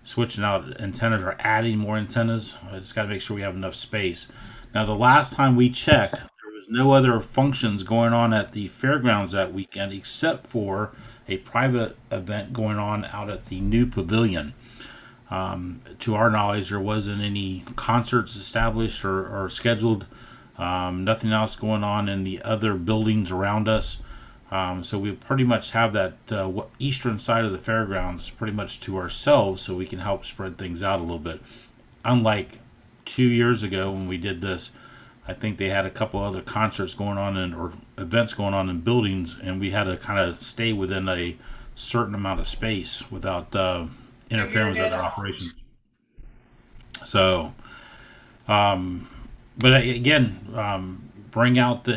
switching out antennas or adding more antennas. I just got to make sure we have enough space. Now, the last time we checked, there was no other functions going on at the fairgrounds that weekend except for a private event going on out at the new pavilion. To our knowledge, there wasn't any concerts established or scheduled Nothing else going on in the other buildings around us. So we pretty much have that eastern side of the fairgrounds pretty much to ourselves, so we can help spread things out a little bit. Unlike 2 years ago when we did this, I think they had a couple other concerts going on or events going on in buildings, and we had to kind of stay within a certain amount of space without interfering with other operations. So, but again, bring out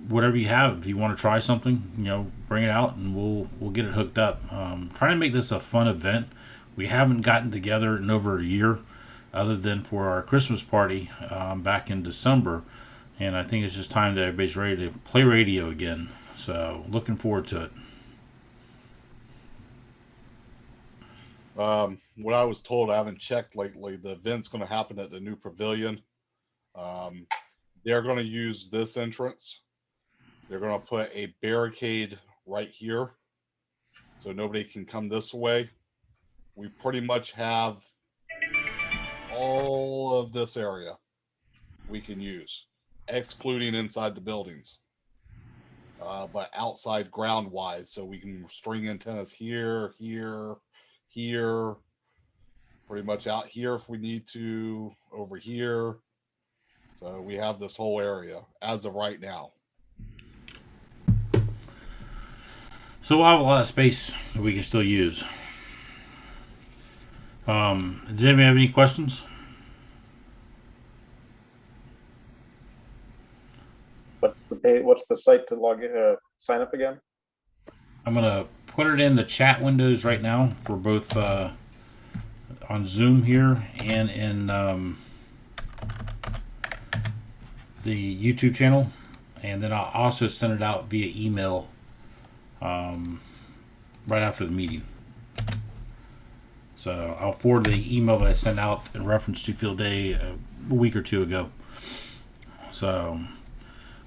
whatever you have. If you want to try something, bring it out and we'll get it hooked up. Trying to make this a fun event. We haven't gotten together in over a year, other than for our Christmas party back in December. And I think it's just time that everybody's ready to play radio again. So looking forward to it. What I was told, I haven't checked lately, the event's going to happen at the new pavilion. They're going to use this entrance. They're going to put a barricade right here so nobody can come this way. We pretty much have all of this area we can use, excluding inside the buildings, but outside ground wise, so we can string antennas here, pretty much out here if we need to, over here. So we have this whole area as of right now. So we'll have a lot of space that we can still use. Does anybody have any questions? What's the site to log in, sign up again? I'm gonna put it in the chat windows right now for both on Zoom here and in the YouTube channel, and then I'll also send it out via email right after the meeting. So I'll forward the email that I sent out in reference to Field Day a week or two ago. So,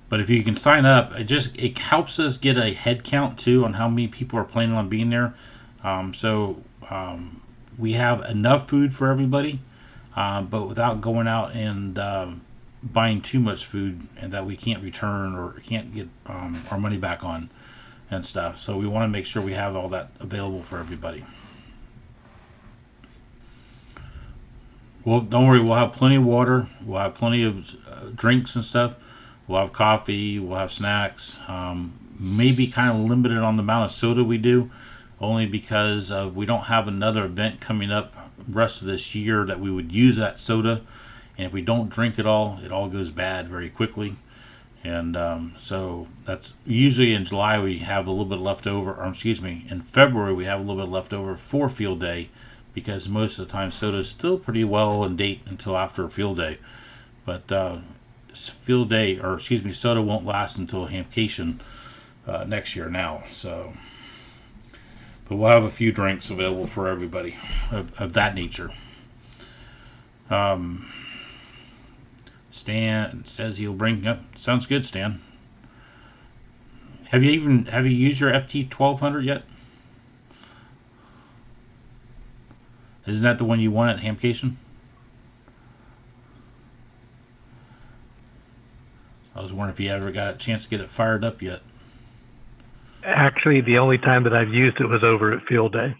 but if you can sign up, it helps us get a head count too on how many people are planning on being there. We have enough food for everybody, but without going out and buying too much food and that we can't return or can't get our money back on and stuff. So we want to make sure we have all that available for everybody. Well, don't worry, we'll have plenty of water, we'll have plenty of drinks and stuff, we'll have coffee, we'll have snacks, maybe kind of limited on the amount of soda we do, only because we don't have another event coming up rest of this year that we would use that soda, and if we don't drink it all goes bad very quickly. And so that's usually in July we have a little bit left over, or excuse me, in February we have a little bit left over for Field Day, because most of the time soda is still pretty well in date until after Field Day. But Field Day, or excuse me, soda won't last until Hamcation next year now. So, but we'll have a few drinks available for everybody of that nature. Stan says he'll bring up. Sounds good, Stan. Have you used your FT1200 yet? Isn't that the one you won at Hamcation? I was wondering if you ever got a chance to get it fired up yet. Actually, the only time that I've used it was over at Field Day.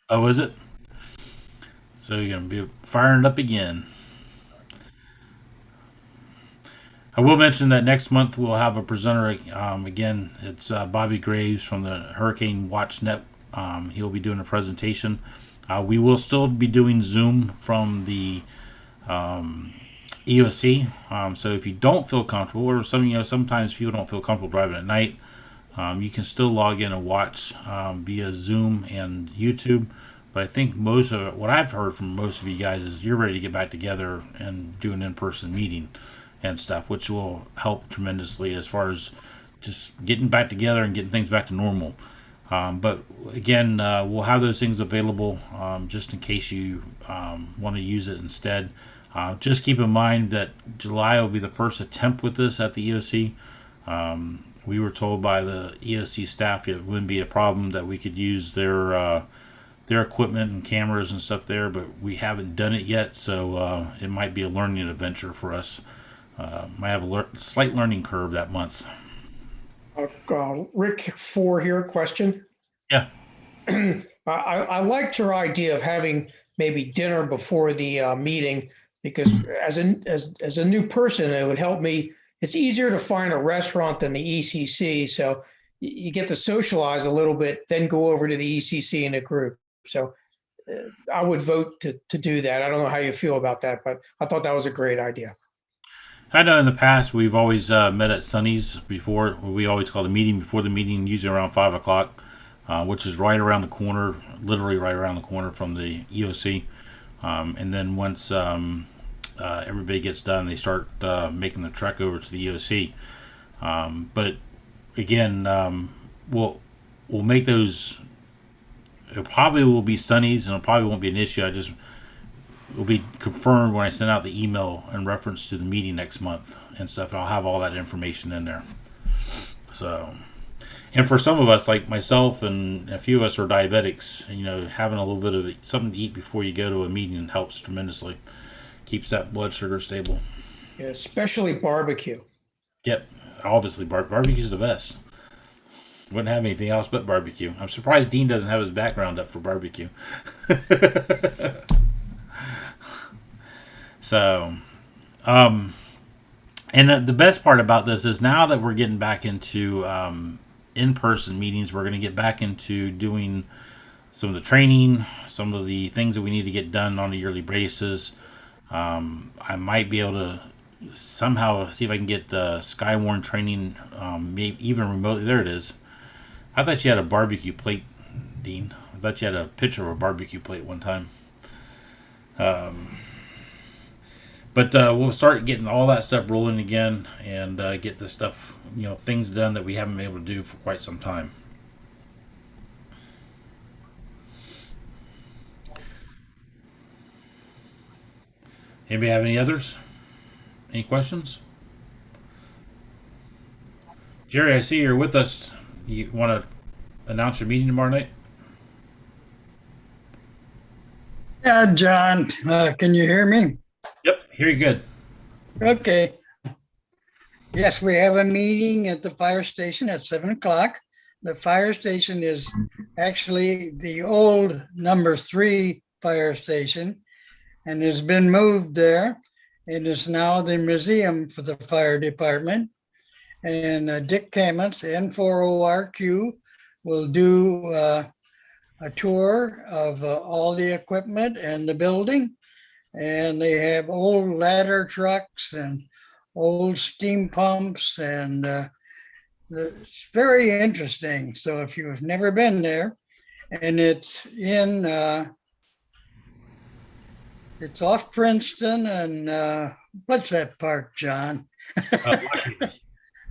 Oh, is it? So you're going to be firing it up again. I will mention that next month we'll have a presenter again. It's Bobby Graves from the Hurricane Watch Net. He'll be doing a presentation. We will still be doing Zoom from the EOC. So if you don't feel comfortable, or sometimes people don't feel comfortable driving at night, you can still log in and watch via Zoom and YouTube. But I think most of it, what I've heard from most of you guys is you're ready to get back together and do an in-person meeting and stuff, which will help tremendously as far as just getting back together and getting things back to normal. But again, we'll have those things available just in case you want to use it instead. Just keep in mind that July will be the first attempt with this at the EOC. We were told by the EOC staff it wouldn't be a problem, that we could use their equipment and cameras and stuff there, but we haven't done it yet, so it might be a learning adventure for us I have a slight learning curve that month. Rick 4 here, question. Yeah. I liked your idea of having maybe dinner before the meeting, because as a new person, it would help me. It's easier to find a restaurant than the ECC, so you get to socialize a little bit, then go over to the ECC in a group. So I would vote to do that. I don't know how you feel about that, but I thought that was a great idea. I know in the past we've always met at Sunny's before. We always call the meeting before the meeting, usually around 5 o'clock, which is right around the corner, literally right around the corner from the EOC. And then once everybody gets done, they start making the trek over to the EOC. But again, we'll make those. It probably will be Sunny's, and it probably won't be an issue. It will be confirmed when I send out the email in reference to the meeting next month and stuff. And I'll have all that information in there. So, and for some of us, like myself and a few of us are diabetics, having a little bit of something to eat before you go to a meeting helps tremendously. Keeps that blood sugar stable. Yeah, especially barbecue. Yep. Obviously, barbecue's the best. Wouldn't have anything else but barbecue. I'm surprised Dean doesn't have his background up for barbecue. So, and the best part about this is now that we're getting back into in-person meetings, we're going to get back into doing some of the training, some of the things that we need to get done on a yearly basis. I might be able to somehow see if I can get Skywarn training, maybe even remotely. There it is. I thought you had a barbecue plate, Dean. I thought you had a picture of a barbecue plate one time. But we'll start getting all that stuff rolling again and get the stuff, things done that we haven't been able to do for quite some time. Anybody have any others? Any questions? Jerry, I see you're with us. You want to announce your meeting tomorrow night? Yeah, John, can you hear me? Yep, hear you good. Okay. Yes, we have a meeting at the fire station at 7 o'clock. The fire station is actually the old number 3 fire station and has been moved there. It is now the museum for the fire department. And Dick Kamens, N40RQ, will do a tour of all the equipment and the building. And they have old ladder trucks and old steam pumps, and it's very interesting. So if you've never been there, and it's off Princeton and what's that park, John?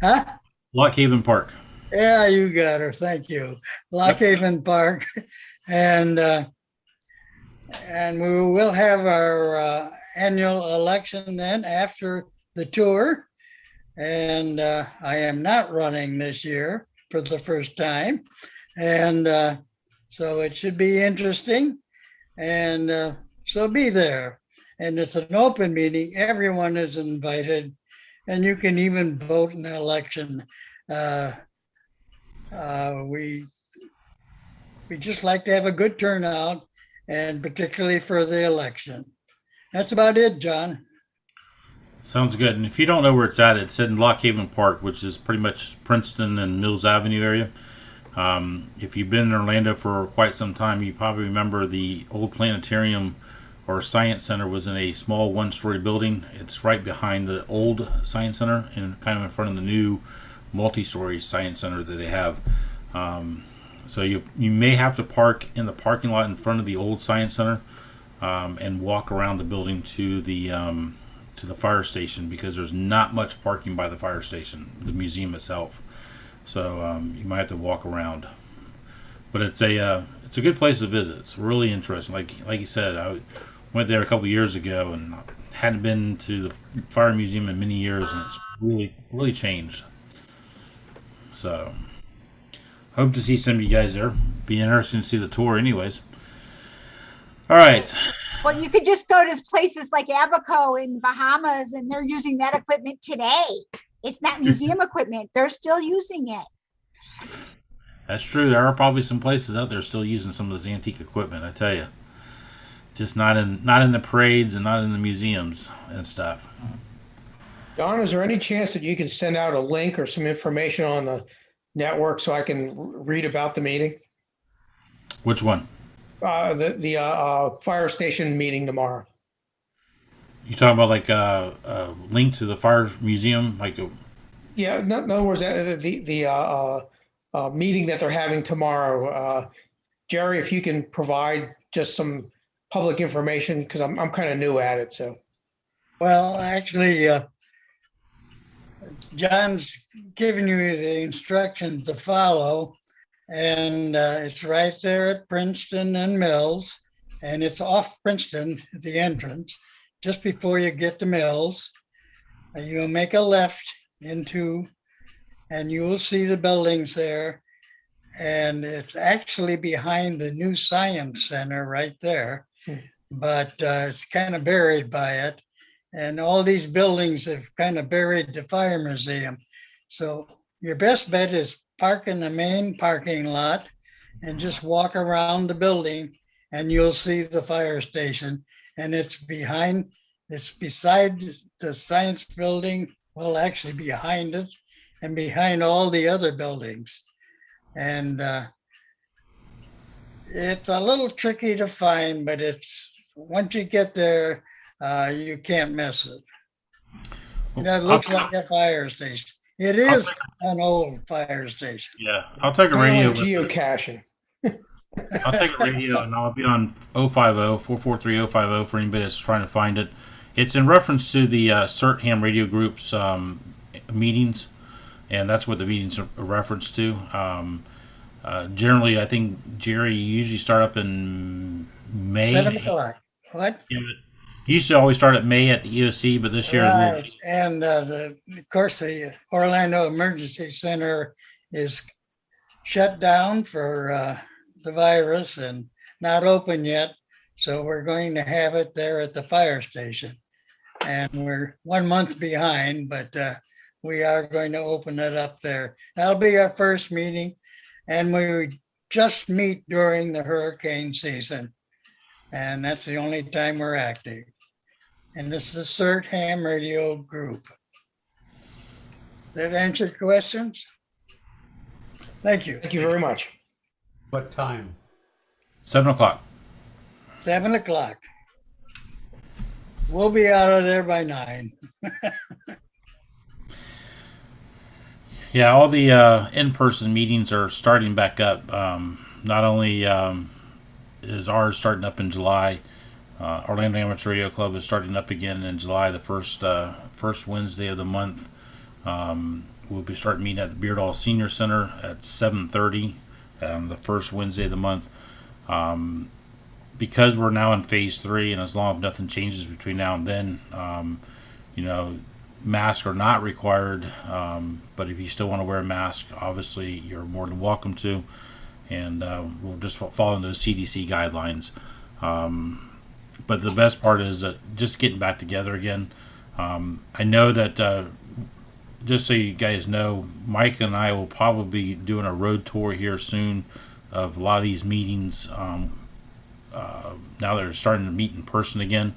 Huh? Lock Haven Park. Yeah, you got her. Thank you. Lock Haven Park. And we will have our annual election then after the tour. And I am not running this year for the first time. And so it should be interesting. And so be there. And it's an open meeting. Everyone is invited. And you can even vote in the election. We just like to have a good turnout, and particularly for the election. That's about it, John. Sounds good. And if you don't know where it's in Lock Haven Park, which is pretty much Princeton and Mills Avenue area. If you've been in Orlando for quite some time, you probably remember the old planetarium or science center was in a small one-story building. It's right behind the old science center and kind of in front of the new multi-story science center that they have. So you may have to park in the parking lot in front of the old science center and walk around the building to the fire station, because there's not much parking by the fire station, the museum itself. So you might have to walk around. But it's a good place to visit. It's really interesting. Like you said, I went there a couple years ago and hadn't been to the fire museum in many years, and it's really changed. So hope to see some of you guys there. Be interesting to see the tour anyways. All right. Well, you could just go to places like Abaco in Bahamas, and they're using that equipment today. It's not museum equipment. They're still using it. That's true. There are probably some places out there still using some of this antique equipment. I tell you, just not in the parades and not in the museums and stuff. Don, is there any chance that you can send out a link or some information on the network so I can read about the meeting? Which one? The fire station meeting tomorrow. You talking about like a link to the fire museum, like a? Yeah, in other words, the meeting that they're having tomorrow. Jerry, if you can provide just some public information, because I'm kind of new at it. So. Well, actually, John's giving you the instructions to follow, and it's right there at Princeton and Mills, and it's off Princeton at the entrance, just before you get to Mills. You'll make a left into, and you will see the buildings there, and it's actually behind the new Science Center right there, but it's kind of buried by it. And all these buildings have kind of buried the fire museum. So your best bet is park in the main parking lot and just walk around the building, and you'll see the fire station. And it's beside the science building, well, actually behind it and behind all the other buildings. And it's a little tricky to find, but it's once you get there, you can't miss it. It looks like a fire station. It is an old fire station. Yeah, I'll take a radio. Geocaching. I'll take a radio, and I'll be on 443-050 for anybody that's trying to find it. It's in reference to the CERT Ham Radio Group's meetings, and that's what the meetings are a reference to. Generally, I think, Jerry, you usually start up in May. 7 o'clock. What? Yeah, you used to always start at May at the EOC, but this year, right. And of course, the Orlando Emergency Center is shut down for the virus and not open yet. So we're going to have it there at the fire station. And we're 1 month behind, but we are going to open it up there. That'll be our first meeting. And we just meet during the hurricane season. And that's the only time we're active. And this is the CERT Ham Radio Group. That answer your questions? Thank you. Thank you very much. What time? 7 o'clock. 7 o'clock. We'll be out of there by 9. Yeah, all the in-person meetings are starting back up. Not only is ours starting up in July, Orlando Amateur Radio Club is starting up again in July, the first Wednesday of the month. We'll be starting meeting at the Beardall Senior Center at 7:30, the first Wednesday of the month. Because we're now in phase 3, and as long as nothing changes between now and then, masks are not required. But if you still want to wear a mask, obviously you're more than welcome to. And we'll just follow those CDC guidelines. But the best part is that just getting back together again. I know that, just so you guys know, Mike and I will probably be doing a road tour here soon of a lot of these meetings. Now they're starting to meet in person again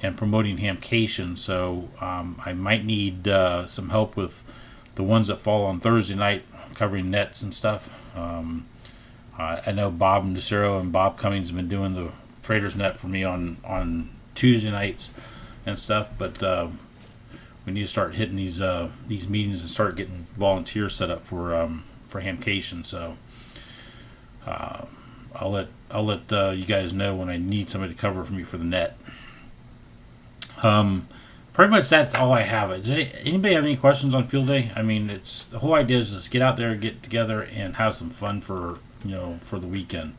and promoting Hamcation. So I might need some help with the ones that fall on Thursday night, covering nets and stuff. I know Bob Nacero and Bob Cummings have been doing the Traders Net for me on Tuesday nights and stuff, but we need to start hitting these meetings and start getting volunteers set up for Hamcation. So I'll let you guys know when I need somebody to cover for me for the net. Pretty much that's all I have. Does anybody have any questions on field day? I mean, the whole idea is just get out there, get together, and have some fun for the weekend,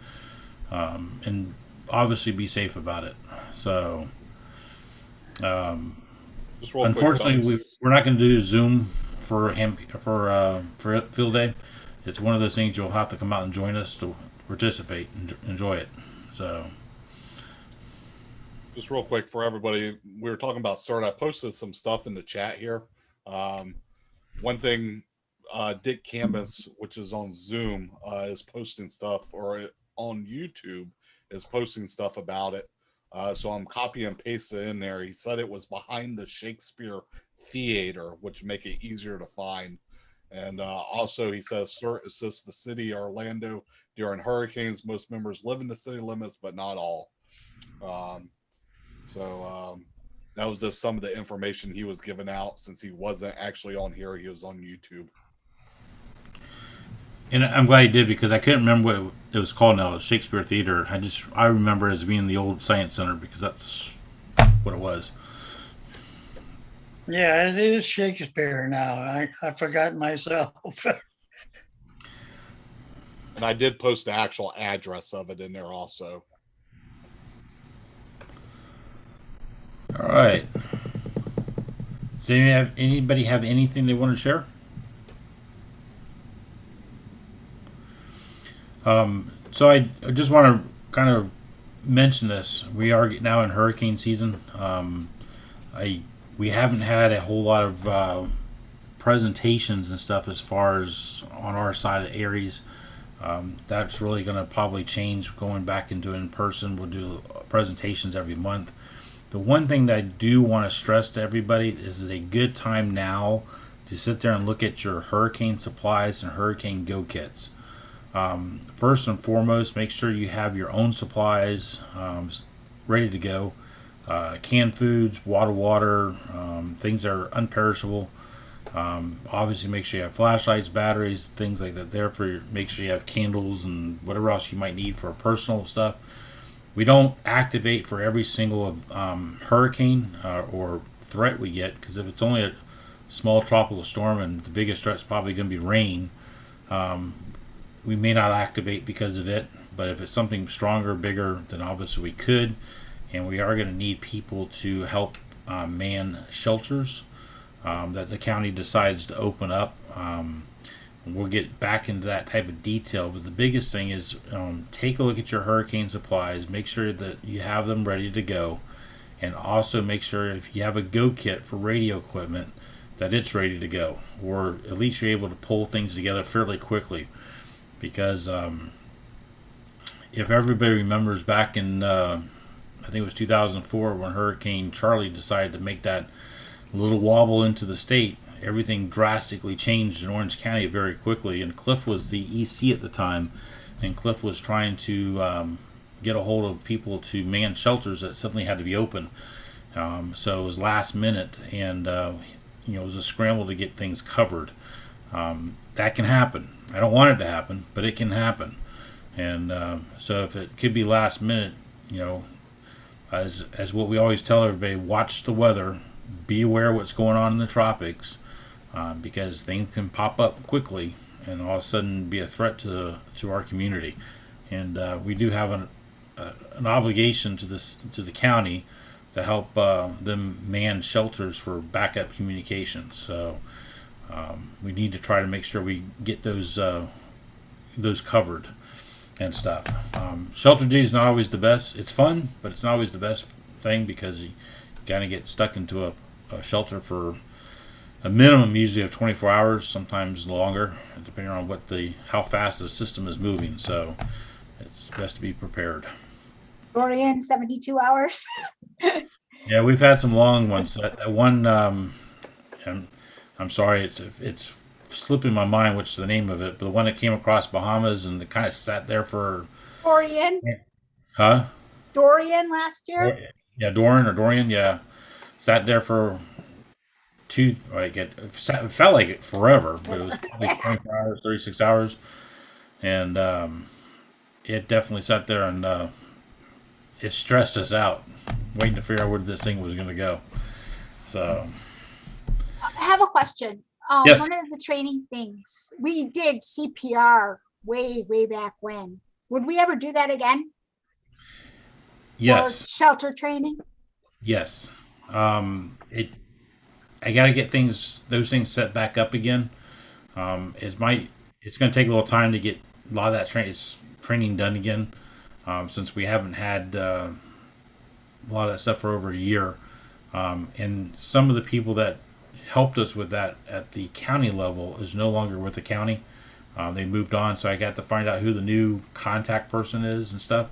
and obviously be safe about it. So, unfortunately, we're not going to do Zoom for field day. It's one of those things you'll have to come out and join us to participate and enjoy it. So, Just real quick for everybody, we were talking about CERT. I posted some stuff in the chat here. One thing, Dick Canvas, which is on Zoom, is posting stuff, or on YouTube is posting stuff about it. So I'm copy and paste it in there. He said it was behind the Shakespeare Theater, which make it easier to find. And also, he says CERT assists the city of Orlando during hurricanes. Most members live in the city limits, but not all. That was just some of the information he was giving out, since he wasn't actually on here. He was on YouTube. And I'm glad he did, because I couldn't remember what it was called now, Shakespeare Theater. I remember it as being the old Science Center, because that's what it was. Yeah, it is Shakespeare now. I forgot myself. And I did post the actual address of it in there also. All right. Does anybody have anything they want to share? So I just want to kind of mention this. We are now in hurricane season. We haven't had a whole lot of presentations and stuff as far as on our side of ARES. That's really going to probably change going back into in person. We'll do presentations every month. The one thing that I do want to stress to everybody is a good time now to sit there and look at your hurricane supplies and hurricane go kits. First and foremost, make sure you have your own supplies ready to go. Canned foods, water, things that are unperishable. Obviously, make sure you have flashlights, batteries, things like that there for make sure you have candles and whatever else you might need for personal stuff. We don't activate for every single hurricane or threat we get, because if it's only a small tropical storm and the biggest threat's probably going to be rain, we may not activate because of it. But if it's something stronger, bigger, then obviously we could. And we are going to need people to help man shelters that the county decides to open up. We'll get back into that type of detail, but the biggest thing is take a look at your hurricane supplies, make sure that you have them ready to go, and also make sure if you have a go kit for radio equipment that it's ready to go, or at least you're able to pull things together fairly quickly. Because if everybody remembers back in I think it was 2004 when Hurricane Charlie decided to make that little wobble into the state, everything drastically changed in Orange County very quickly. And Cliff was the EC at the time, and Cliff was trying to get a hold of people to man shelters that suddenly had to be open. So it was last minute, and it was a scramble to get things covered. That can happen. I don't want it to happen, but it can happen. And so if it could be last minute, as what we always tell everybody, watch the weather, be aware of what's going on in the tropics, because things can pop up quickly and all of a sudden be a threat to our community. And we do have an obligation to the county to help them man shelters for backup communications. So we need to try to make sure we get those covered and stuff. Shelter duty is not always the best. It's fun, but it's not always the best thing, because you kind of get stuck into a shelter for a minimum usually of 24 hours, sometimes longer, depending on how fast the system is moving. So it's best to be prepared. Dorian, 72 hours. Yeah, we've had some long ones. That one, I'm sorry, it's slipping my mind which is the name of it, but the one that came across Bahamas and it kind of sat there for Dorian. Huh? Dorian last year. Yeah, Dorian. Yeah, sat there for it felt like it forever, but it was like 24 hours, 36 hours, and it definitely sat there and it stressed us out, waiting to figure out where this thing was going to go. So, I have a question. Yes. One of the training things, we did CPR way back when. Would we ever do that again? Yes. Or shelter training? Yes. I got to get those things set back up again. It's going to take a little time to get a lot of that training done again, since we haven't had a lot of that stuff for over a year. And some of the people that helped us with that at the county level is no longer with the county. They moved on, so I got to find out who the new contact person is and stuff.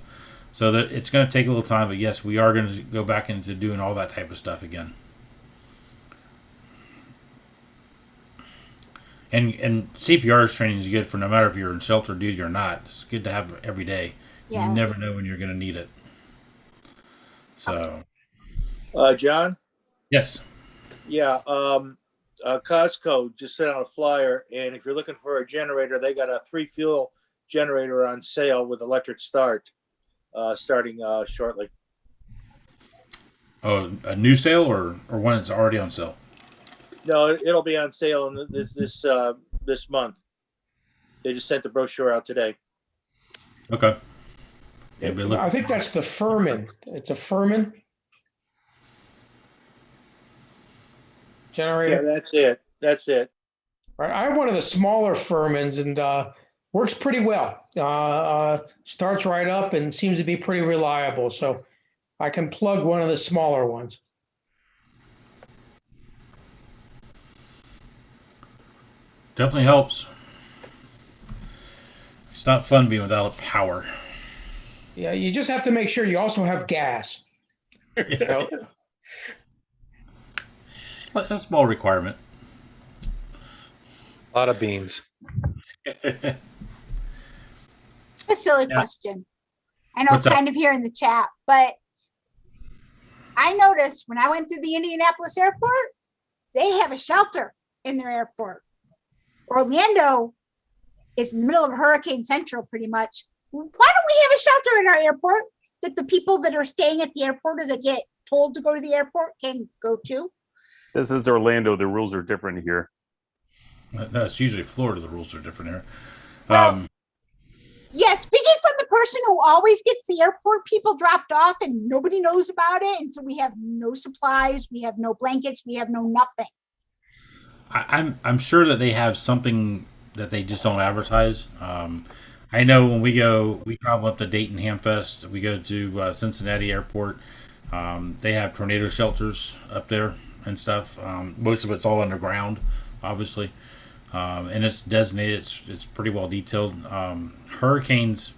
So that it's going to take a little time, but yes, we are going to go back into doing all that type of stuff again. And CPR's training is good for no matter if you're in shelter duty or not. It's good to have every day. Yeah. You never know when you're going to need it. So, John? yes. Yeah, Costco just sent out a flyer, and if you're looking for a generator, they got a 3-fuel generator on sale with electric start, starting shortly. Oh, a new sale or one that's already on sale? No, it'll be on sale in this month. They just sent the brochure out today. Okay. Yeah, but I think that's the Furman. It's a Furman generator. Yeah, that's it. That's it. Right. I have one of the smaller Furmans and works pretty well. Starts right up and seems to be pretty reliable. So I can plug one of the smaller ones. definitely helps. It's not fun being without power. Yeah, you just have to make sure you also have gas. You know? It's a small requirement. A lot of beans. A silly question. I know What's it's kind of here in the chat, but I noticed when I went to the Indianapolis airport, they have a shelter in their airport. Orlando is in the middle of Hurricane Central pretty much. Why don't we have a shelter in our airport that the people that are staying at the airport or that get told to go to the airport can go to? This is Orlando. The rules are different here. No, it's usually Florida. The rules are different here. Well, yes, speaking from the person who always gets the airport people dropped off and nobody knows about it. And so we have no supplies, we have no blankets, we have no nothing. I'm sure that they have something that they just don't advertise. I know when we travel up to Dayton Hamfest, we go to Cincinnati Airport. They have tornado shelters up there and stuff. Most of it's all underground, obviously. And it's designated, it's pretty well detailed. Hurricanes,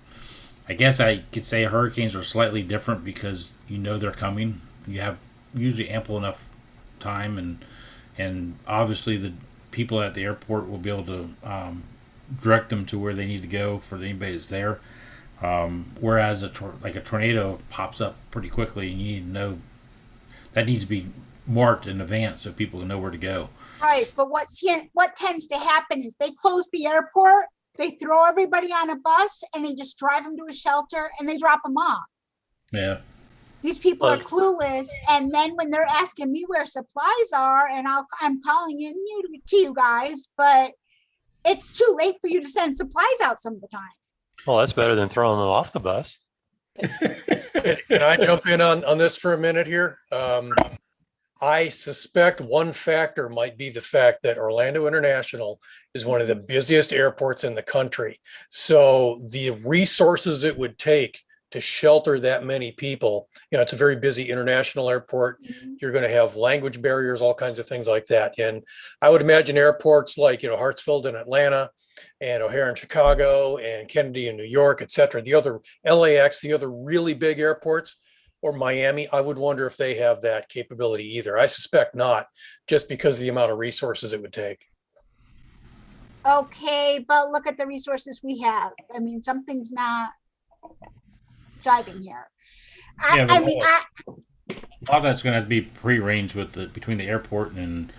I guess I could say hurricanes are slightly different because you know they're coming. You have usually ample enough time, and obviously the people at the airport will be able to direct them to where they need to go for anybody that's there. Whereas a tornado pops up pretty quickly, and you need to know that needs to be marked in advance so people can know where to go. Right, but what tends to happen is they close the airport, they throw everybody on a bus, and they just drive them to a shelter and they drop them off. Yeah. These people are clueless, and then when they're asking me where supplies are, and I'm calling in to you guys, but it's too late for you to send supplies out some of the time. Well, that's better than throwing them off the bus. Can I jump in on this for a minute here? I suspect one factor might be the fact that Orlando International is one of the busiest airports in the country. So the resources it would take to shelter that many people, it's a very busy international airport. You're going to have language barriers, all kinds of things like that. And I would imagine airports like, Hartsfield in Atlanta and O'Hare in Chicago and Kennedy in New York, et cetera, the other LAX, the other really big airports, or Miami, I would wonder if they have that capability either. I suspect not, just because of the amount of resources it would take. Okay, but look at the resources we have. I mean, something's not driving here. A lot of that's going to have to be prearranged between the airport and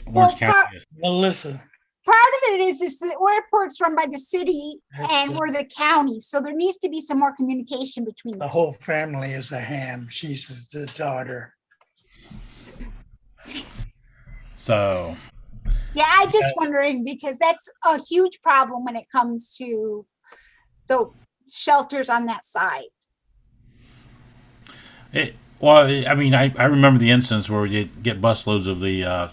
Orange County. Melissa. Part of it is the airport's run by the city and we're the county. So there needs to be some more communication between the whole family is a ham. She's the daughter. So. Yeah, I just wondering because that's a huge problem when it comes to the shelters on that side. I remember the instance where we get busloads of the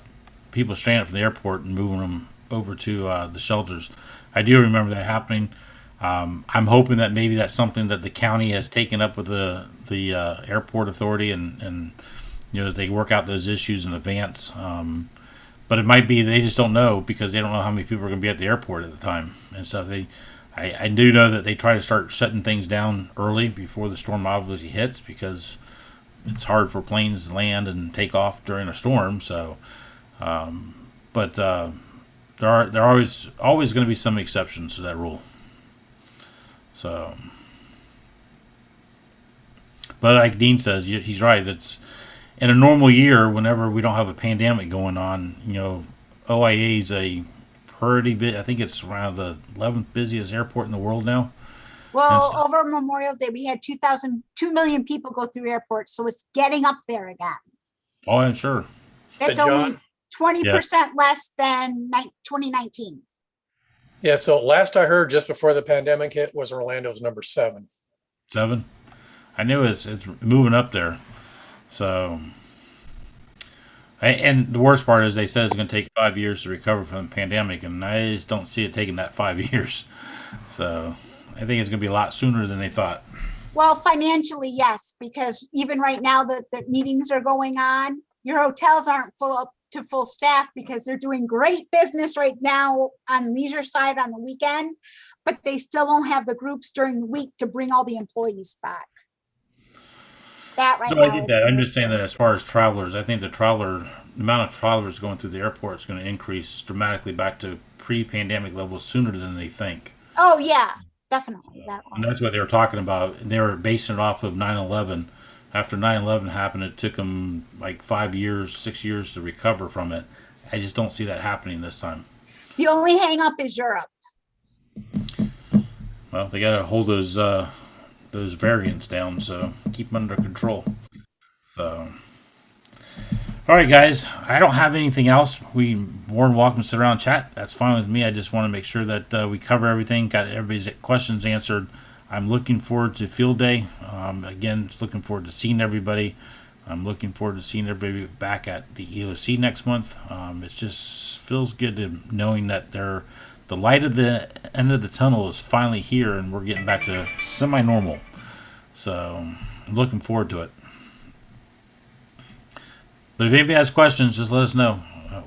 people stranded from the airport and moving them over to the shelters. I do remember that happening. I'm hoping that maybe that's something that the county has taken up with the airport authority, and that they work out those issues in advance. But it might be they just don't know because they don't know how many people are going to be at the airport at the time and stuff. I do know that they try to start shutting things down early before the storm obviously hits, because it's hard for planes to land and take off during a storm. So, but there are always going to be some exceptions to that rule. So, but like Dean says, he's right. It's in a normal year, whenever we don't have a pandemic going on, OIA is a pretty bit. I think it's around the 11th busiest airport in the world now. Well, over Memorial Day, we had 2 million people go through airports, so it's getting up there again. Oh, I'm sure. That's only 20% less than 2019. Yeah, so last I heard, just before the pandemic hit, was Orlando's number 7. 7? I knew it's moving up there. So, and the worst part is they said it's going to take 5 years to recover from the pandemic, and I just don't see it taking that 5 years. So, I think it's going to be a lot sooner than they thought. Well, financially, yes, because even right now that the meetings are going on, your hotels aren't full up to full staff because they're doing great business right now on leisure side on the weekend, but they still don't have the groups during the week to bring all the employees back. That right No, now I get that. I'm just saying that as far as travelers, I think the amount of travelers going through the airport is going to increase dramatically back to pre-pandemic levels sooner than they think. Oh yeah, definitely. That one. And that's what they were talking about. They were basing it off of 9/11. After 9/11 happened, it took them like 5 years, 6 years to recover from it. I just don't see that happening this time. The only hang up is Europe. Well, they got to hold those variants down, so keep them under control. So, all right, guys, I don't have anything else. We more than welcome to sit around and chat. That's fine with me. I just want to make sure that we cover everything, got everybody's questions answered. I'm looking forward to field day. Again, just looking forward to seeing everybody. I'm looking forward to seeing everybody back at the EOC next month. It just feels good to knowing that the light at the end of the tunnel is finally here, and we're getting back to semi-normal. So I'm looking forward to it. But if anybody has questions, just let us know.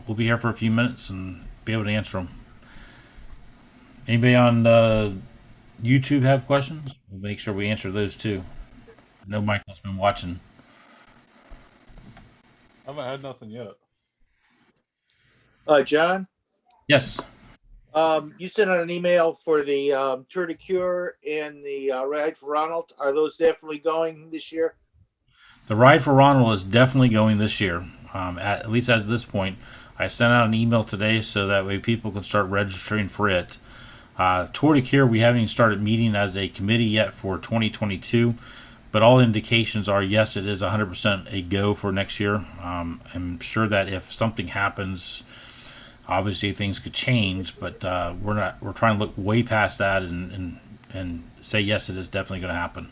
We'll be here for a few minutes and be able to answer them. Anybody on YouTube have questions? We'll make sure we answer those too. I know Michael's been watching. I haven't had nothing yet. John? Yes. You sent out an email for the Tour de Cure and the Ride for Ronald. Are those definitely going this year? The Ride for Ronald is definitely going this year. At least as of this point. I sent out an email today so that way people can start registering for it. Tour de Cure, we haven't even started meeting as a committee yet for 2022, but all indications are yes, it is 100% a go for next year. I'm sure that if something happens, obviously things could change, but we're trying to look way past that and say yes, it is definitely going to happen.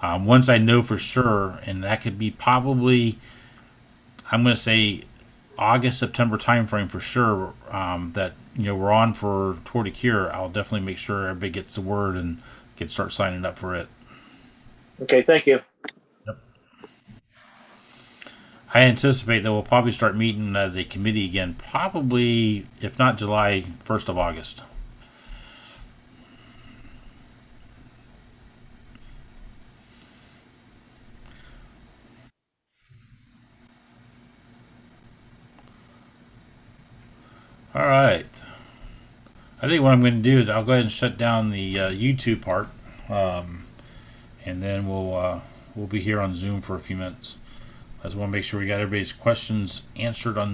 Once I know for sure, and that could be probably, I'm going to say August, September timeframe for sure, that we're on for Tour de Cure, I'll definitely make sure everybody gets the word and can start signing up for it. Okay, thank you. Yep. I anticipate that we'll probably start meeting as a committee again, probably, if not July, 1st of August. All right. I think what I'm going to do is I'll go ahead and shut down the YouTube part, and then we'll be here on Zoom for a few minutes. I just want to make sure we got everybody's questions answered on